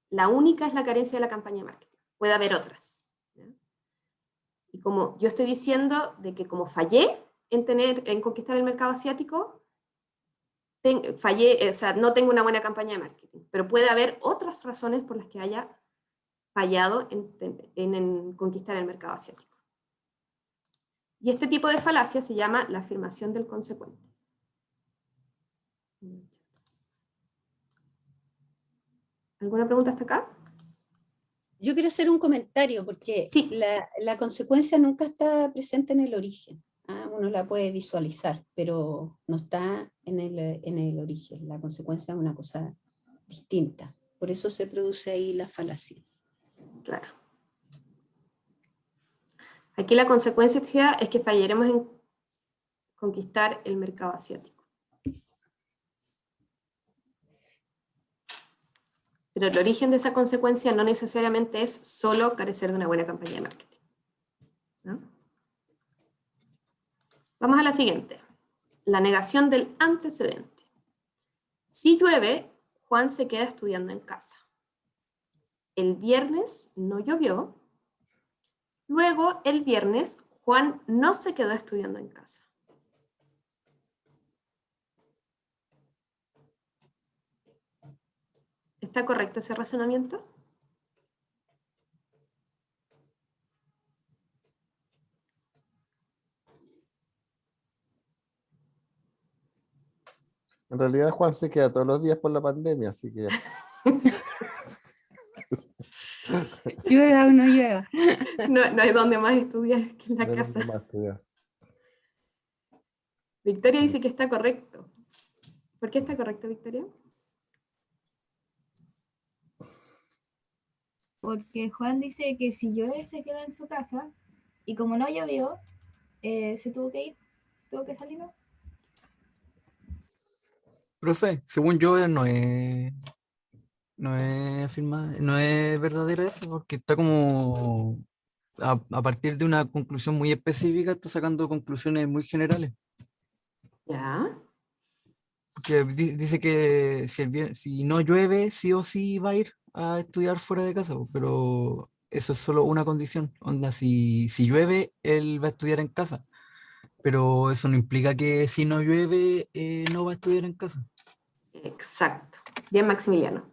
la única es la carencia de la campaña de marketing. Puede haber otras, ¿ya? Y como yo estoy diciendo de que como fallé en conquistar el mercado asiático, no tengo una buena campaña de marketing, pero puede haber otras razones por las que haya fallado en conquistar el mercado asiático. Y este tipo de falacia se llama la afirmación del consecuente. ¿Alguna pregunta hasta acá? Yo quiero hacer un comentario porque Sí. la consecuencia nunca está presente en el origen. Uno la puede visualizar, pero no está en el origen. La consecuencia es una cosa distinta. Por eso se produce ahí la falacia. Claro. Aquí la consecuencia es que fallaremos en conquistar el mercado asiático. pero el origen de esa consecuencia no necesariamente es solo carecer de una buena campaña de marketing, ¿no? Vamos a la siguiente. La negación del antecedente. Si llueve, Juan se queda estudiando en casa. El viernes no llovió. Luego, el viernes, Juan no se quedó estudiando en casa. ¿Está correcto ese razonamiento? En realidad Juan se queda todos los días por la pandemia, así que Llueva o no llueva. No hay donde más estudiar que en la no hay casa. nada más que ver. Victoria dice que está correcto. ¿Por qué está correcto, Victoria? Porque Juan dice que si llueve se queda en su casa y como no llovió, se tuvo que ir, tuvo que salir, ¿no? Profe, según yo no es verdadera eso, porque está como a partir de una conclusión muy específica, está sacando conclusiones muy generales. Ya. Porque dice que si no llueve, sí o sí va a ir a estudiar fuera de casa, po, pero eso es solo una condición. Onda, si llueve, él va a estudiar en casa, pero eso no implica que si no llueve, no va a estudiar en casa. Exacto. Bien, Maximiliano.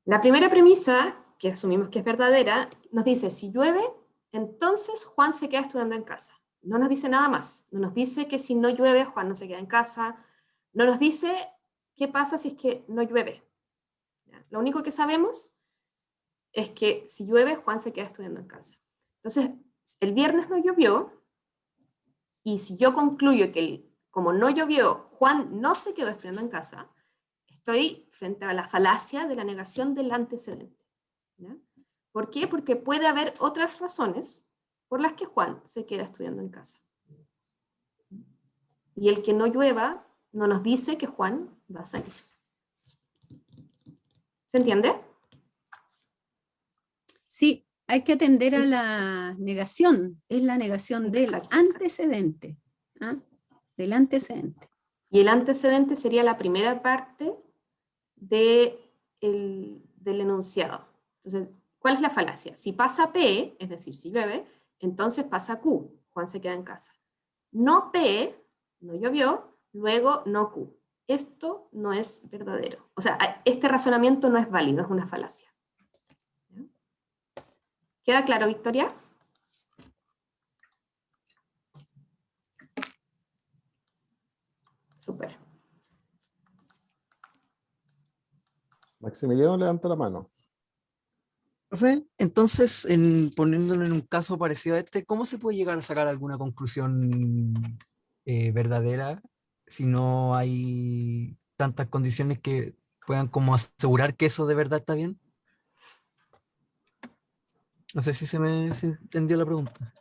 La primera premisa, que asumimos que es verdadera, nos dice, si llueve, entonces Juan se queda estudiando en casa. No nos dice nada más. No nos dice que si no llueve, Juan no se queda en casa. No nos dice qué pasa si es que no llueve. ¿Ya? Lo único que sabemos es que si llueve, Juan se queda estudiando en casa. Entonces, el viernes no llovió, y si yo concluyo que como no llovió, Juan no se quedó estudiando en casa, estoy frente a la falacia de la negación del antecedente. ¿Ya? ¿Por qué? Porque puede haber otras razones por las que Juan se queda estudiando en casa. Y el que no llueva no nos dice que Juan va a salir. ¿Se entiende? Sí, hay que atender a la negación, es la negación del Exacto. antecedente. ¿Ah? Del antecedente. Y el antecedente sería la primera parte del enunciado. Entonces, ¿cuál es la falacia? Si pasa P, es decir, si llueve, entonces pasa Q, Juan se queda en casa. No P, no llovió, luego no Q. Esto no es verdadero. O sea, este razonamiento no es válido, es una falacia. ¿Ya? ¿Queda claro, Victoria? Súper. Maximiliano levanta la mano. Profe, entonces, poniéndolo en un caso parecido a este, ¿cómo se puede llegar a sacar alguna conclusión verdadera si no hay tantas condiciones que puedan como asegurar que eso de verdad está bien? No sé si se entendió la pregunta.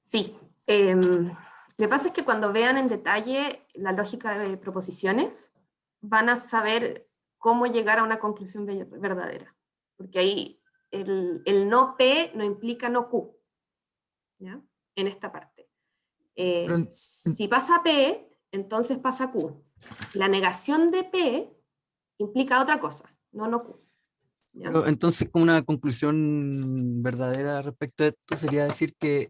Sí. Lo que pasa es que cuando vean en detalle la lógica de proposiciones, van a saber cómo llegar a una conclusión verdadera. Porque ahí el no P no implica no Q. ¿Ya? En esta parte. Pero Si pasa P, entonces pasa Q. La negación de P implica otra cosa, no Q. ¿Ya? Pero entonces, como una conclusión verdadera respecto a esto sería decir que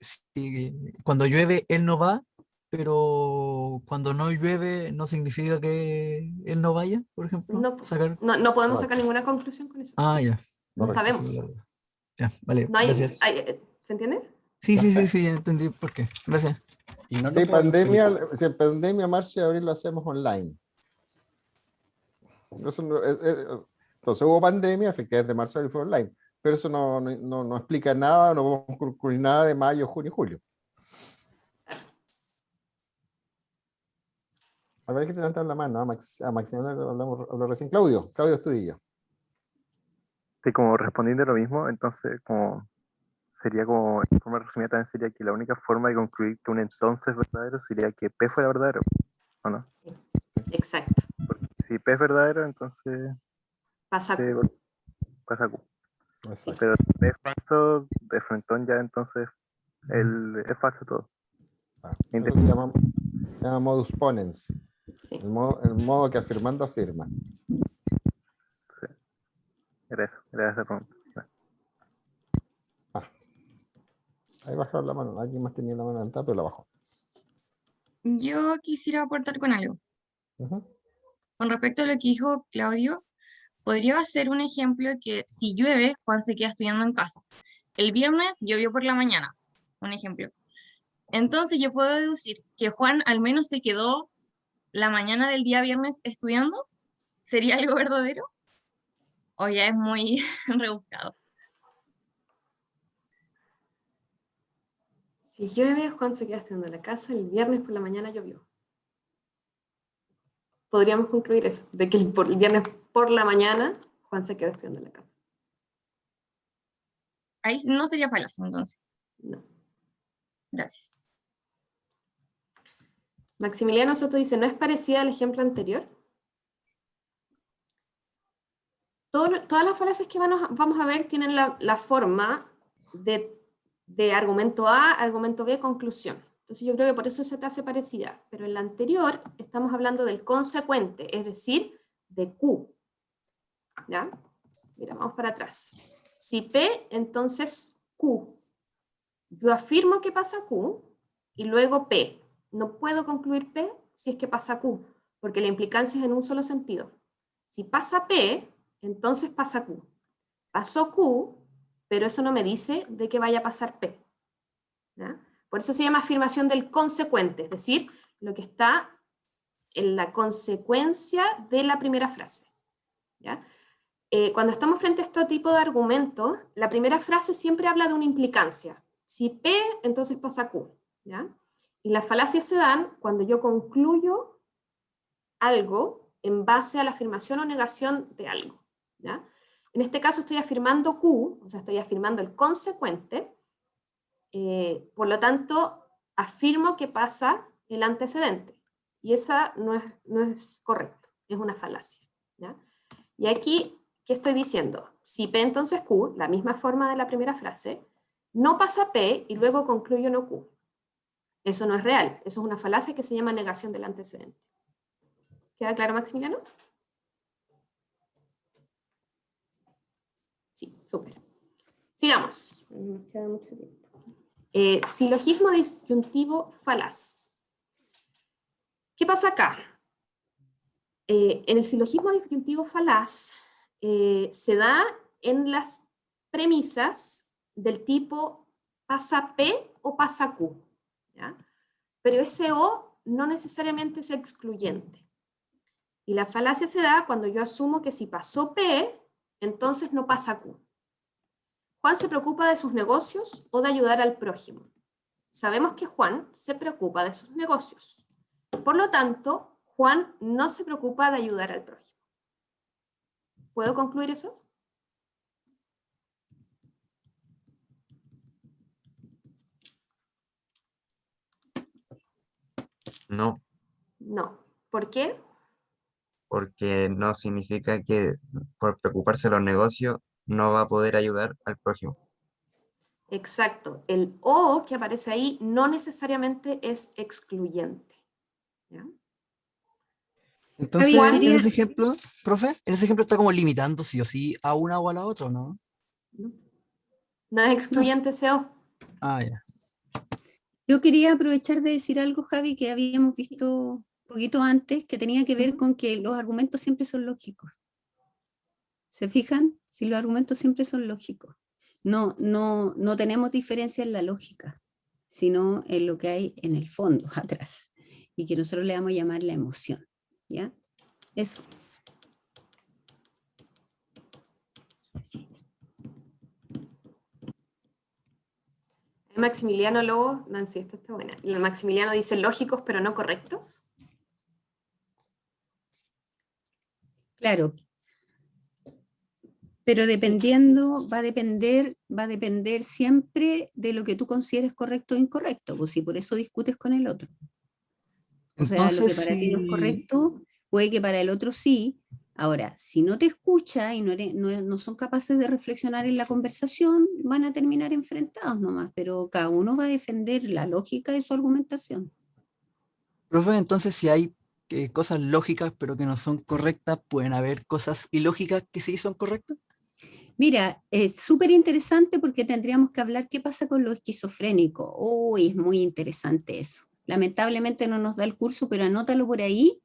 cuando llueve él no va, pero cuando no llueve no significa que él no vaya, por ejemplo. No, Sacar. no podemos Correcto. sacar ninguna conclusión con eso. Ah, ya. No Correcto. sabemos. Ya, vale, No hay, gracias. ¿se entiende? Sí, ya entendí por qué. Gracias. Y no lo Sí, puedo inferir. si en pandemia, marzo y abril lo hacemos online. Eso entonces hubo pandemia, efectivamente marzo y abril fue online, pero eso no explica nada, no podemos concluir nada de mayo, junio y julio. A ver, que te levantan la mano. A Maximiliano habló recién. Claudio Estudillo. Sí, como respondiendo lo mismo, entonces como sería como, en forma resumida también sería que la única forma de concluir que un entonces verdadero sería que P fuera verdadero, ¿o no? Exacto. Porque si P es verdadero, entonces Pasa Sí, Q. pasa Q. Exacto. Pero si B es falso, de frentón ya entonces es falso todo. Eso se llama modus ponens. Sí. El modo que afirmando afirma. Era esa pregunta. Ahí bajaron la mano. Alguien más tenía la mano levantada, pero la bajó. Yo quisiera aportar con algo. Ujú. Con respecto a lo que dijo Claudio, podría ser un ejemplo que si llueve, Juan se queda estudiando en casa. El viernes llovió por la mañana, un ejemplo. Entonces yo puedo deducir que Juan al menos se quedó la mañana del día viernes estudiando. ¿Sería algo verdadero? ¿O ya es muy rebuscado? Si llueve, Juan se queda estudiando en la casa, el viernes por la mañana llovió. Podríamos concluir eso, de que el viernes por la mañana Juan se quedó estudiando en la casa. Ahí no sería falaz, entonces. No. Gracias. Maximiliano Soto dice, ¿no es parecida al ejemplo anterior? Todas las falacias que vamos a ver tienen la forma de argumento A, argumento B, conclusión. Entonces yo creo que por eso se te hace parecida. Pero en la anterior estamos hablando del consecuente, es decir, de Q. ¿Ya? Mira, vamos para atrás. Si P, entonces Q. Yo afirmo que pasa Q y luego P. No puedo concluir P si es que pasa Q, porque la implicancia es en un solo sentido. Si pasa P, entonces pasa Q. Pasó Q, pero eso no me dice de que vaya a pasar P. ¿Ya? Por eso se llama afirmación del consecuente, es decir, lo que está en la consecuencia de la primera frase. ¿Ya? Cuando estamos frente a este tipo de argumentos, la primera frase siempre habla de una implicancia. Si P, entonces pasa Q. ¿Ya? Y las falacias se dan cuando yo concluyo algo en base a la afirmación o negación de algo. ¿Ya? En este caso estoy afirmando Q, o sea, estoy afirmando el consecuente, por lo tanto, afirmo que pasa el antecedente. Y esa no es correcto, es una falacia. ¿Ya? Y aquí, ¿qué estoy diciendo? Si P entonces Q, la misma forma de la primera frase, no pasa P y luego concluyo no Q. Eso no es real, eso es una falacia que se llama negación del antecedente. ¿Queda claro, Maximiliano? Sí, súper. Sigamos. Nos queda mucho tiempo. Silogismo disyuntivo falaz. ¿Qué pasa acá? En el silogismo disyuntivo falaz se da en las premisas del tipo pasa P o pasa Q. ¿Ya? Pero ese O no necesariamente es excluyente. Y la falacia se da cuando yo asumo que si pasó P, entonces no pasa Q. Juan se preocupa de sus negocios o de ayudar al prójimo. Sabemos que Juan se preocupa de sus negocios. Por lo tanto, Juan no se preocupa de ayudar al prójimo. ¿Puedo concluir eso? No, No. ¿Por qué? porque no significa que por preocuparse de los negocios no va a poder ayudar al prójimo. Exacto. El O que aparece ahí no necesariamente es excluyente. ¿Ya? Entonces, Javi, en quería- ese ejemplo, profe, en ese ejemplo está como limitando sí o sí a una o a la otra, ¿no? ¿No? No es excluyente ese O. Ah, ya. Yo quería aprovechar de decir algo, Javi, que habíamos visto un poquito antes, que tenía que ver Ujú. con que los argumentos siempre son lógicos. ¿Se fijan? Si los argumentos siempre son lógicos. No tenemos diferencia en la lógica, sino en lo que hay en el fondo, atrás, y que nosotros le vamos a llamar la emoción. ¿Ya? Eso. Maximiliano Lobo, Nancy, esta está buena. El Maximiliano dice lógicos pero no correctos. Claro. Pero dependiendo, va a depender siempre de lo que tú consideres correcto o incorrecto, pues si por eso discutes con el otro. O sea, lo que Entonces, para ti no es si, correcto, puede que para el otro sí, Ahora, si no te escucha y no son capaces de reflexionar en la conversación, van a terminar enfrentados nomás, pero cada uno va a defender la lógica de su argumentación. Profe, entonces si hay cosas lógicas pero que no son correctas, ¿pueden haber cosas ilógicas que sí son correctas? Mira, es súper interesante porque tendríamos que hablar qué pasa con lo esquizofrénico. Uy, es muy interesante eso. Lamentablemente no nos da el curso, pero anótalo por ahí,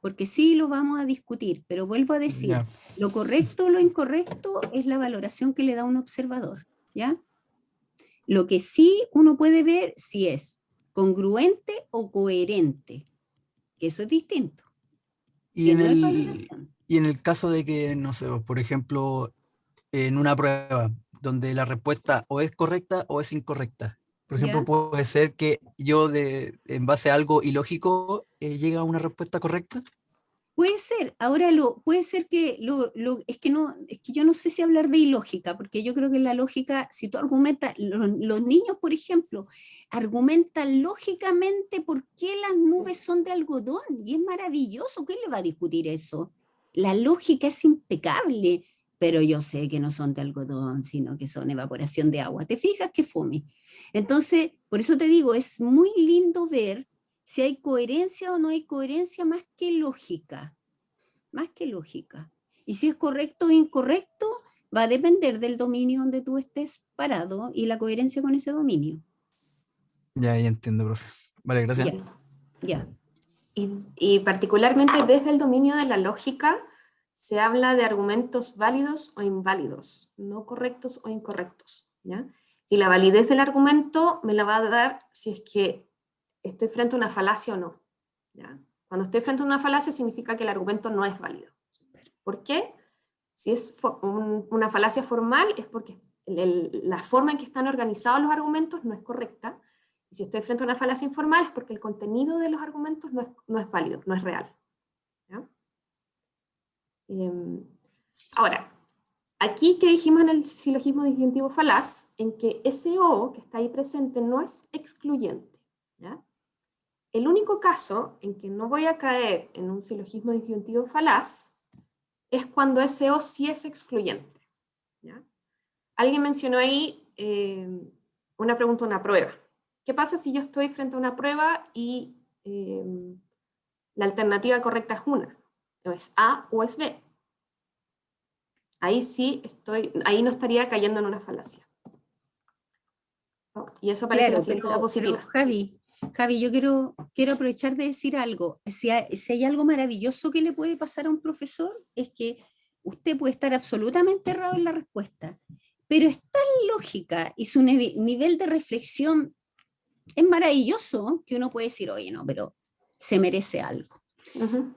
porque sí lo vamos a discutir. Pero vuelvo a decir, Ya. lo correcto o lo incorrecto es la valoración que le da un observador, ¿ya? Lo que sí uno puede ver si es congruente o coherente, que eso es distinto, Y que en no es el, valoración. y en el caso de que, no sé, por ejemplo, en una prueba donde la respuesta o es correcta o es incorrecta. Por ejemplo, ¿Ya? puede ser que yo en base a algo ilógico llegue a una respuesta correcta. Puede ser, ahora puede ser que es que no, es que yo no sé si hablar de ilógica, porque yo creo que la lógica, si tú argumentas, los niños, por ejemplo, argumentan lógicamente por qué las nubes son de algodón, y es maravilloso, ¿quién le va a discutir eso? La lógica es impecable, pero yo sé que no son de algodón, sino que son evaporación de agua. ¿Te fijas qué fome? Entonces, por eso te digo, es muy lindo ver si hay coherencia o no hay coherencia más que lógica, más que lógica. Y si es correcto o incorrecto, va a depender del dominio donde tú estés parado y la coherencia con ese dominio. Ya entiendo, profe. Vale, gracias. Ya. Ya. Y particularmente desde el dominio de la lógica se habla de argumentos válidos o inválidos, no correctos o incorrectos, ¿ya? Y la validez del argumento me la va a dar si es que estoy frente a una falacia o no, ¿ya? Cuando estoy frente a una falacia significa que el argumento no es válido. ¿Por qué? Si es una falacia formal es porque la forma en que están organizados los argumentos no es correcta. Y si estoy frente a una falacia informal es porque el contenido de los argumentos no es válido, no es real. ¿Ya? Ahora, aquí que dijimos en el silogismo disyuntivo falaz, en que ese o que está ahí presente no es excluyente. ¿Ya? El único caso en que no voy a caer en un silogismo disyuntivo falaz es cuando ese o sí es excluyente. ¿Ya? Alguien mencionó ahí una pregunta, una prueba. ¿Qué pasa si yo estoy frente a una prueba y la alternativa correcta es una? O es A o es B. Ahí sí ahí no estaría cayendo en una falacia. Y eso aparece en la siguiente diapositiva. Javi, yo quiero aprovechar de decir algo. Si hay algo maravilloso que le puede pasar a un profesor, es que usted puede estar absolutamente errado en la respuesta, pero es tan lógica y su nivel de reflexión es maravilloso que uno puede decir, oye, no, pero se merece algo.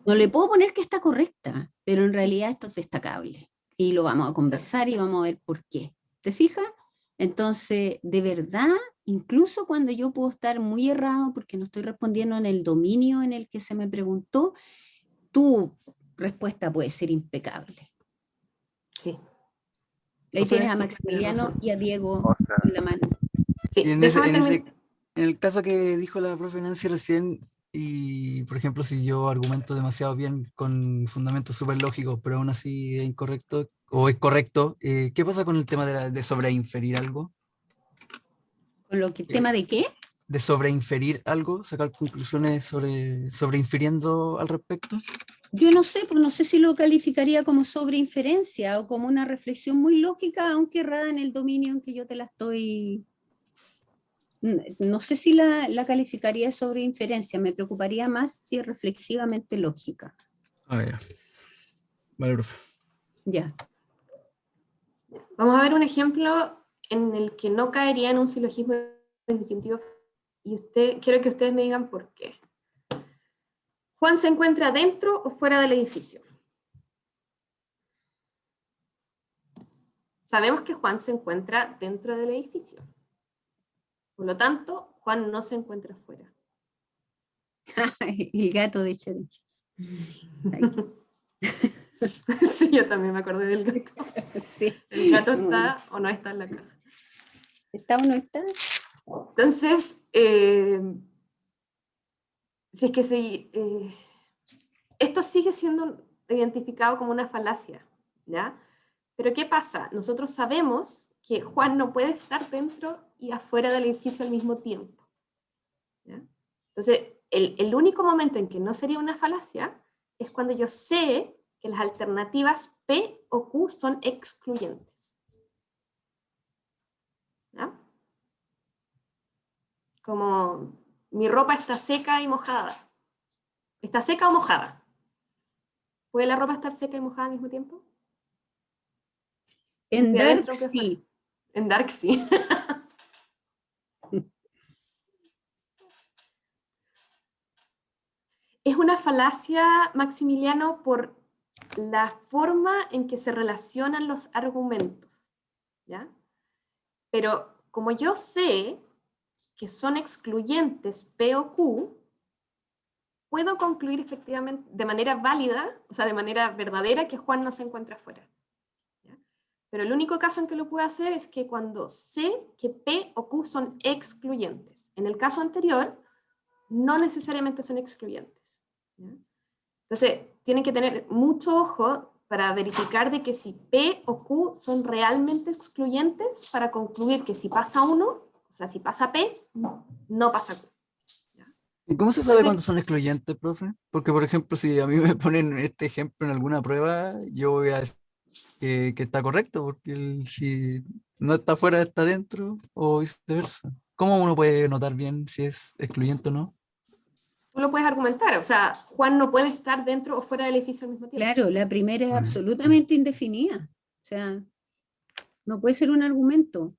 No le puedo poner que está correcta, pero en realidad esto es destacable. Y lo vamos a conversar y vamos a ver por qué. ¿Te fijas? Entonces, de verdad, incluso cuando yo puedo estar muy errado porque no estoy respondiendo en el dominio en el que se me preguntó, tu respuesta puede ser impecable. Sí. Ahí tienes a Maximiliano y a Diego O sea, con la mano. Sí, Y en déjame terminar. el caso que dijo la profe Nancy recién, y por ejemplo, si yo argumento demasiado bien con fundamentos súper lógicos, pero aún así es incorrecto o es correcto, ¿qué pasa con el tema de sobreinferir algo? ¿Con lo que el tema de qué? De sobreinferir algo, sacar conclusiones sobreinfiriendo al respecto. Yo no sé, pues no sé si lo calificaría como sobreinferencia o como una reflexión muy lógica, aunque errada en el dominio en que yo te la estoy... No sé si la calificaría de sobreinferencia, me preocuparía más si es reflexivamente lógica. Ah, ya. Vale, profe. Ya. Vamos a ver un ejemplo en el que no caería en un silogismo disyuntivo. Y quiero que ustedes me digan por qué. ¿Juan se encuentra dentro o fuera del edificio? Sabemos que Juan se encuentra dentro del edificio. Por lo tanto, Juan no se encuentra fuera. El gato de Cherokee. Sí, yo también me acordé del gato. Sí. El gato está o no está en la caja. ¿Está o no está? Entonces, si es que esto sigue siendo identificado como una falacia, ¿ya? Pero ¿qué pasa? Nosotros sabemos que Juan no puede estar dentro y afuera del edificio al mismo tiempo, ¿ya? Entonces, el único momento en que no sería una falacia es cuando yo sé que las alternativas P o Q son excluyentes, ¿ya? Como mi ropa está seca y mojada. ¿Está seca o mojada? ¿Puede la ropa estar seca y mojada al mismo tiempo? En ¿Pie Dark adentro, pie afuera? sí. En Dark sí. Es una falacia, Maximiliano, por la forma en que se relacionan los argumentos, ¿ya? Pero como yo sé que son excluyentes P o Q, puedo concluir efectivamente de manera válida, o sea, de manera verdadera, que Juan no se encuentra afuera, ¿ya? Pero el único caso en que lo puedo hacer es que cuando sé que P o Q son excluyentes. En el caso anterior, no necesariamente son excluyentes, ¿ya? Entonces, tienen que tener mucho ojo para verificar de que si P o Q son realmente excluyentes para concluir que si pasa uno, o sea, si pasa P, no pasa Q. ¿Ya? ¿Y cómo se sabe Entonces, cuándo son excluyentes, profe? Porque, por ejemplo, si a mí me ponen este ejemplo en alguna prueba, yo voy a decir que está correcto, porque si no está afuera, está dentro, o viceversa. ¿Cómo uno puede notar bien si es excluyente o no? tú lo puedes argumentar, o sea, Juan no puede estar dentro o fuera del edificio al mismo tiempo. Claro, la primera es Mm. absolutamente indefinida. O sea, no puede ser un argumento.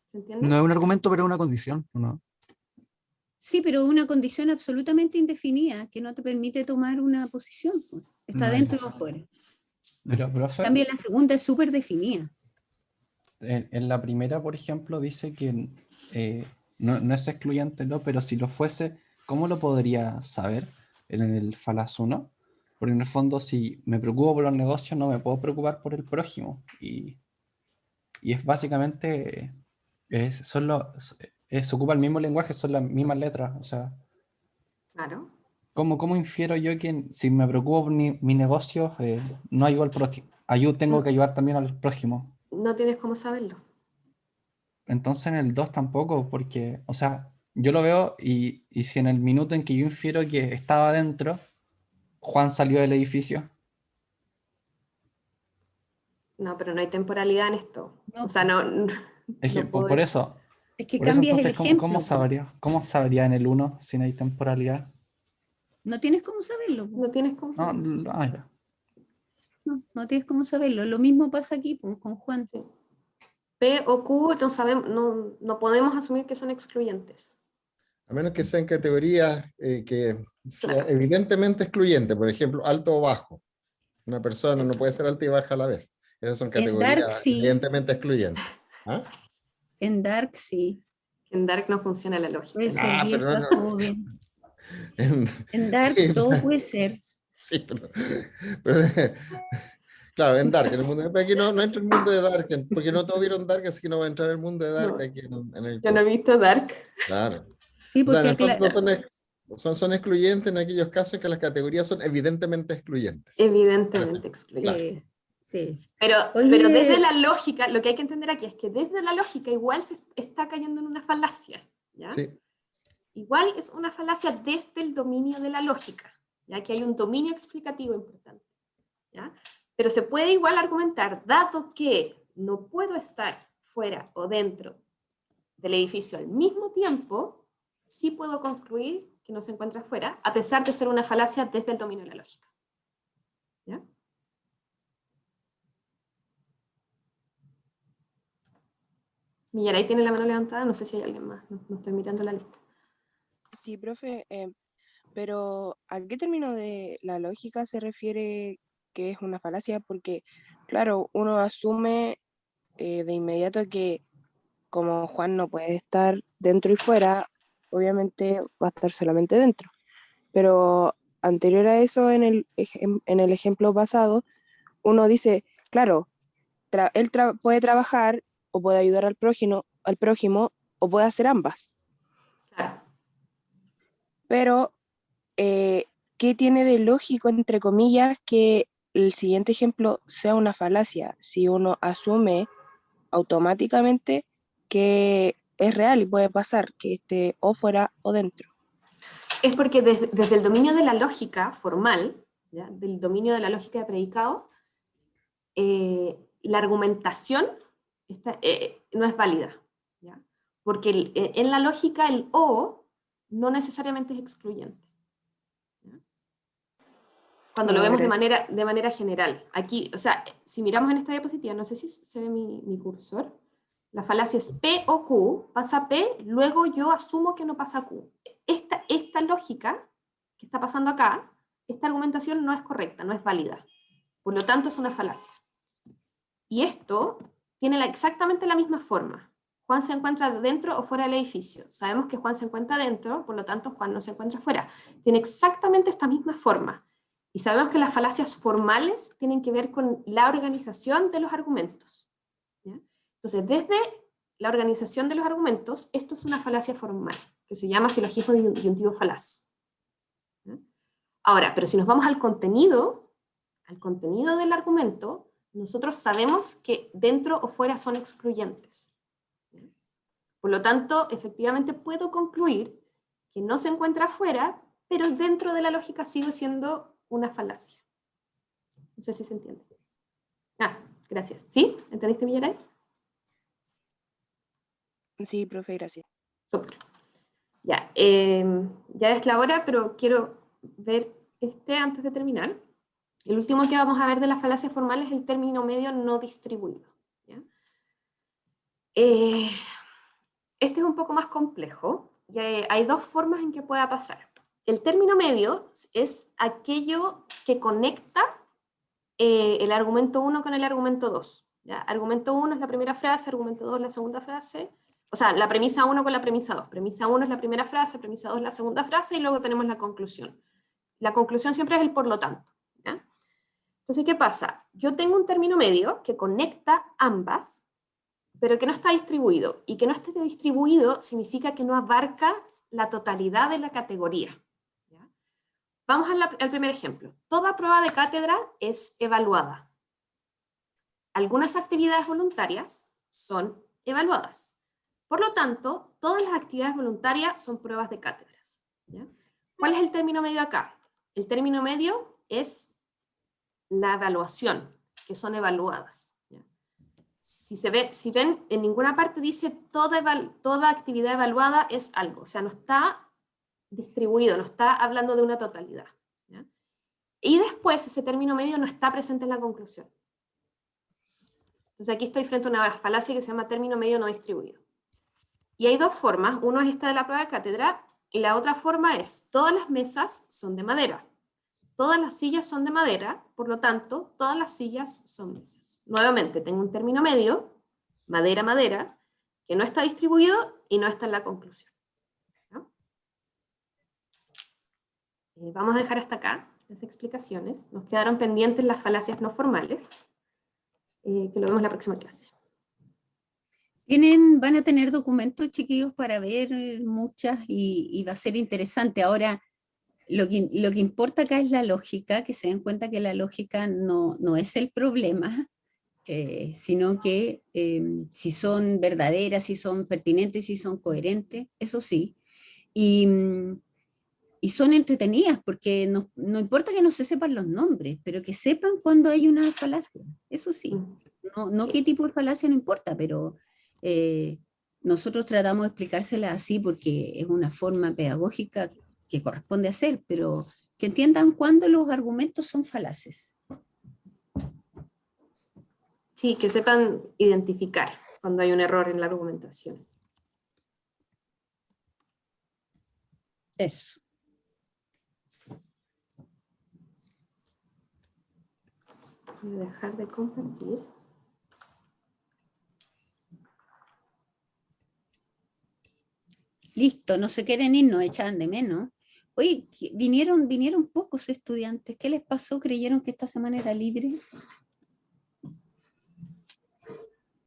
¿Se entiende? No es un argumento, pero es una condición, ¿o no? Sí, pero una condición absolutamente indefinida que no te permite tomar una posición, pues. Está No, dentro ya. o fuera. Pero, profe, También la segunda es súper definida. en la primera, por ejemplo, dice que no es excluyente, ¿no? Pero si lo fuese, ¿cómo lo podría saber en el falaz 1? Porque en el fondo, si me preocupo por los negocios, no me puedo preocupar por el prójimo. Y es básicamente, se ocupa el mismo lenguaje, son las mismas letras. O sea, Claro. ¿cómo infiero yo que si me preocupo por mi negocio, no ayudo al prójimo? Tengo que ayudar también al prójimo. No tienes cómo saberlo. Entonces en el 2 tampoco, porque, o sea, yo lo veo y si en el minuto en que yo infiero que estaba adentro, Juan salió del edificio. No, pero no hay temporalidad en esto. No, O sea, no Es que, puedo por decir. eso, es que cambias el entonces, ¿cómo ejemplo, pues. sabría? ¿Cómo sabría en el 1 si no hay temporalidad? No tienes cómo saberlo, pues. No tienes cómo No, saberlo. ya. No tienes cómo saberlo. Lo mismo pasa aquí, pues, con Juan. Sí. P o Q no, sabemos, no podemos asumir que son excluyentes. A menos que sean categorías que sea Claro. evidentemente excluyente, por ejemplo, alto o bajo. Una persona no puede Exacto. ser alta y baja a la vez. Esas son En Dark categorías sí, evidentemente excluyentes. ¿Ah? en Dark sí. En Dark no funciona la Puede lógica. ser Ah, pero vieja, no. joven. En- En Dark sí, todo puede ser. sí, pero claro, en Dark, en el mundo pero aquí no entra el mundo de Dark, porque no todos vieron Dark, así que no va a entrar el mundo de Dark No, aquí en el yo no he curso. visto Dark. Claro. Sí, O sea, en porque el fondo aclara. son excluyentes en aquellos casos en que las categorías son evidentemente excluyentes. Evidentemente excluyente. Claro. Sí. Pero desde Oye, la lógica, lo que hay que entender aquí es que desde la lógica igual se está cayendo en una falacia, ¿ya? Sí. Igual es una falacia desde el dominio de la lógica, ya que hay un dominio explicativo importante, ¿ya? Pero se puede igual argumentar, dado que no puedo estar fuera o dentro del edificio al mismo tiempo, sí puedo concluir que no se encuentra fuera, a pesar de ser una falacia desde el dominio de la lógica, ¿ya? Millaray tiene la mano levantada, no sé si hay alguien más, no estoy mirando la lista. Sí, profe, pero ¿a qué término de la lógica se refiere que es una falacia? Porque, claro, uno asume de inmediato que como Juan no puede estar dentro y fuera, obviamente va a estar solamente dentro. Pero anterior a eso, en el ejemplo pasado, uno dice, claro, él puede trabajar o puede ayudar al prójimo o puede hacer ambas. Claro. Pero ¿qué tiene de lógico, entre comillas, que el siguiente ejemplo sea una falacia si uno asume automáticamente que es real y puede pasar, que esté o fuera o dentro? Es porque desde el dominio de la lógica formal, ¿ya? Del dominio de la lógica de predicado, la argumentación no es válida, ¿ya? Porque en la lógica el o no necesariamente es excluyente, ¿ya? Cuando lo vemos de manera general. Aquí, o sea, si miramos en esta diapositiva, no sé si se ve mi cursor, la falacia es P o Q, pasa P, luego yo asumo que no pasa Q. Esta lógica que está pasando acá, esta argumentación no es correcta, no es válida. Por lo tanto, es una falacia. Y esto tiene exactamente la misma forma. Juan se encuentra dentro o fuera del edificio. Sabemos que Juan se encuentra dentro, por lo tanto Juan no se encuentra fuera. Tiene exactamente esta misma forma. Y sabemos que las falacias formales tienen que ver con la organización de los argumentos, ¿ya? Entonces, desde la organización de los argumentos, esto es una falacia formal, que se llama silogismo disyuntivo falaz, ¿ya? Ahora, pero si nos vamos al contenido del argumento, nosotros sabemos que dentro o fuera son excluyentes, ¿ya? Por lo tanto, efectivamente puedo concluir que no se encuentra afuera, pero dentro de la lógica sigue siendo una falacia. No sé si se entiende. Gracias. ¿Sí? ¿Entendiste, Millaray? Sí, profe, gracias. Súper. Ya, ya es la hora, pero quiero ver antes de terminar. El último que vamos a ver de la falacia formal es el término medio no distribuido, ¿ya? Este es un poco más complejo, y hay dos formas en que pueda pasar. El término medio es aquello que conecta el argumento 1 con el argumento 2. ¿Ya? Argumento 1 es la primera frase, argumento 2 es la segunda frase, o sea, la premisa 1 con la premisa 2. Premisa 1 es la primera frase, premisa 2 es la segunda frase, y luego tenemos la conclusión. La conclusión siempre es el por lo tanto, ¿ya? Entonces, ¿qué pasa? Yo tengo un término medio que conecta ambas, pero que no está distribuido. Y que no esté distribuido significa que no abarca la totalidad de la categoría. ¿Ya? Vamos al primer ejemplo. Toda prueba de cátedra es evaluada. Algunas actividades voluntarias son evaluadas. Por lo tanto, todas las actividades voluntarias son pruebas de cátedras, ¿ya? ¿Cuál es el término medio acá? El término medio es la evaluación, que son evaluadas, ¿ya? Si ven, en ninguna parte dice toda actividad evaluada es algo, o sea, no está distribuido, no está hablando de una totalidad, ¿ya? Y después ese término medio no está presente en la conclusión. Entonces aquí estoy frente a una falacia que se llama término medio no distribuido. Y hay dos formas, uno es esta de la prueba de cátedra, y la otra forma es, todas las mesas son de madera, todas las sillas son de madera, por lo tanto, todas las sillas son mesas. Nuevamente, tengo un término medio, madera, madera, que no está distribuido y no está en la conclusión, ¿no? Vamos a dejar hasta acá las explicaciones. Nos quedaron pendientes las falacias no formales, que lo vemos en la próxima clase. Van a tener documentos, chiquillos, para ver muchas y va a ser interesante. Ahora, lo que importa acá es la lógica, que se den cuenta que la lógica no es el problema, sino que si son verdaderas, si son pertinentes, si son coherentes, eso sí. Y son entretenidas, porque no importa que no se sepan los nombres, pero que sepan cuando hay una falacia, eso sí. No qué tipo de falacia no importa, pero nosotros tratamos de explicársela así porque es una forma pedagógica que corresponde hacer, pero que entiendan cuándo los argumentos son falaces. Sí, que sepan identificar cuando hay un error en la argumentación. Eso. Voy a dejar de compartir. Listo, no se quieren ir, nos echaban de menos. Oye, vinieron pocos estudiantes. ¿Qué les pasó? ¿Creyeron que esta semana era libre?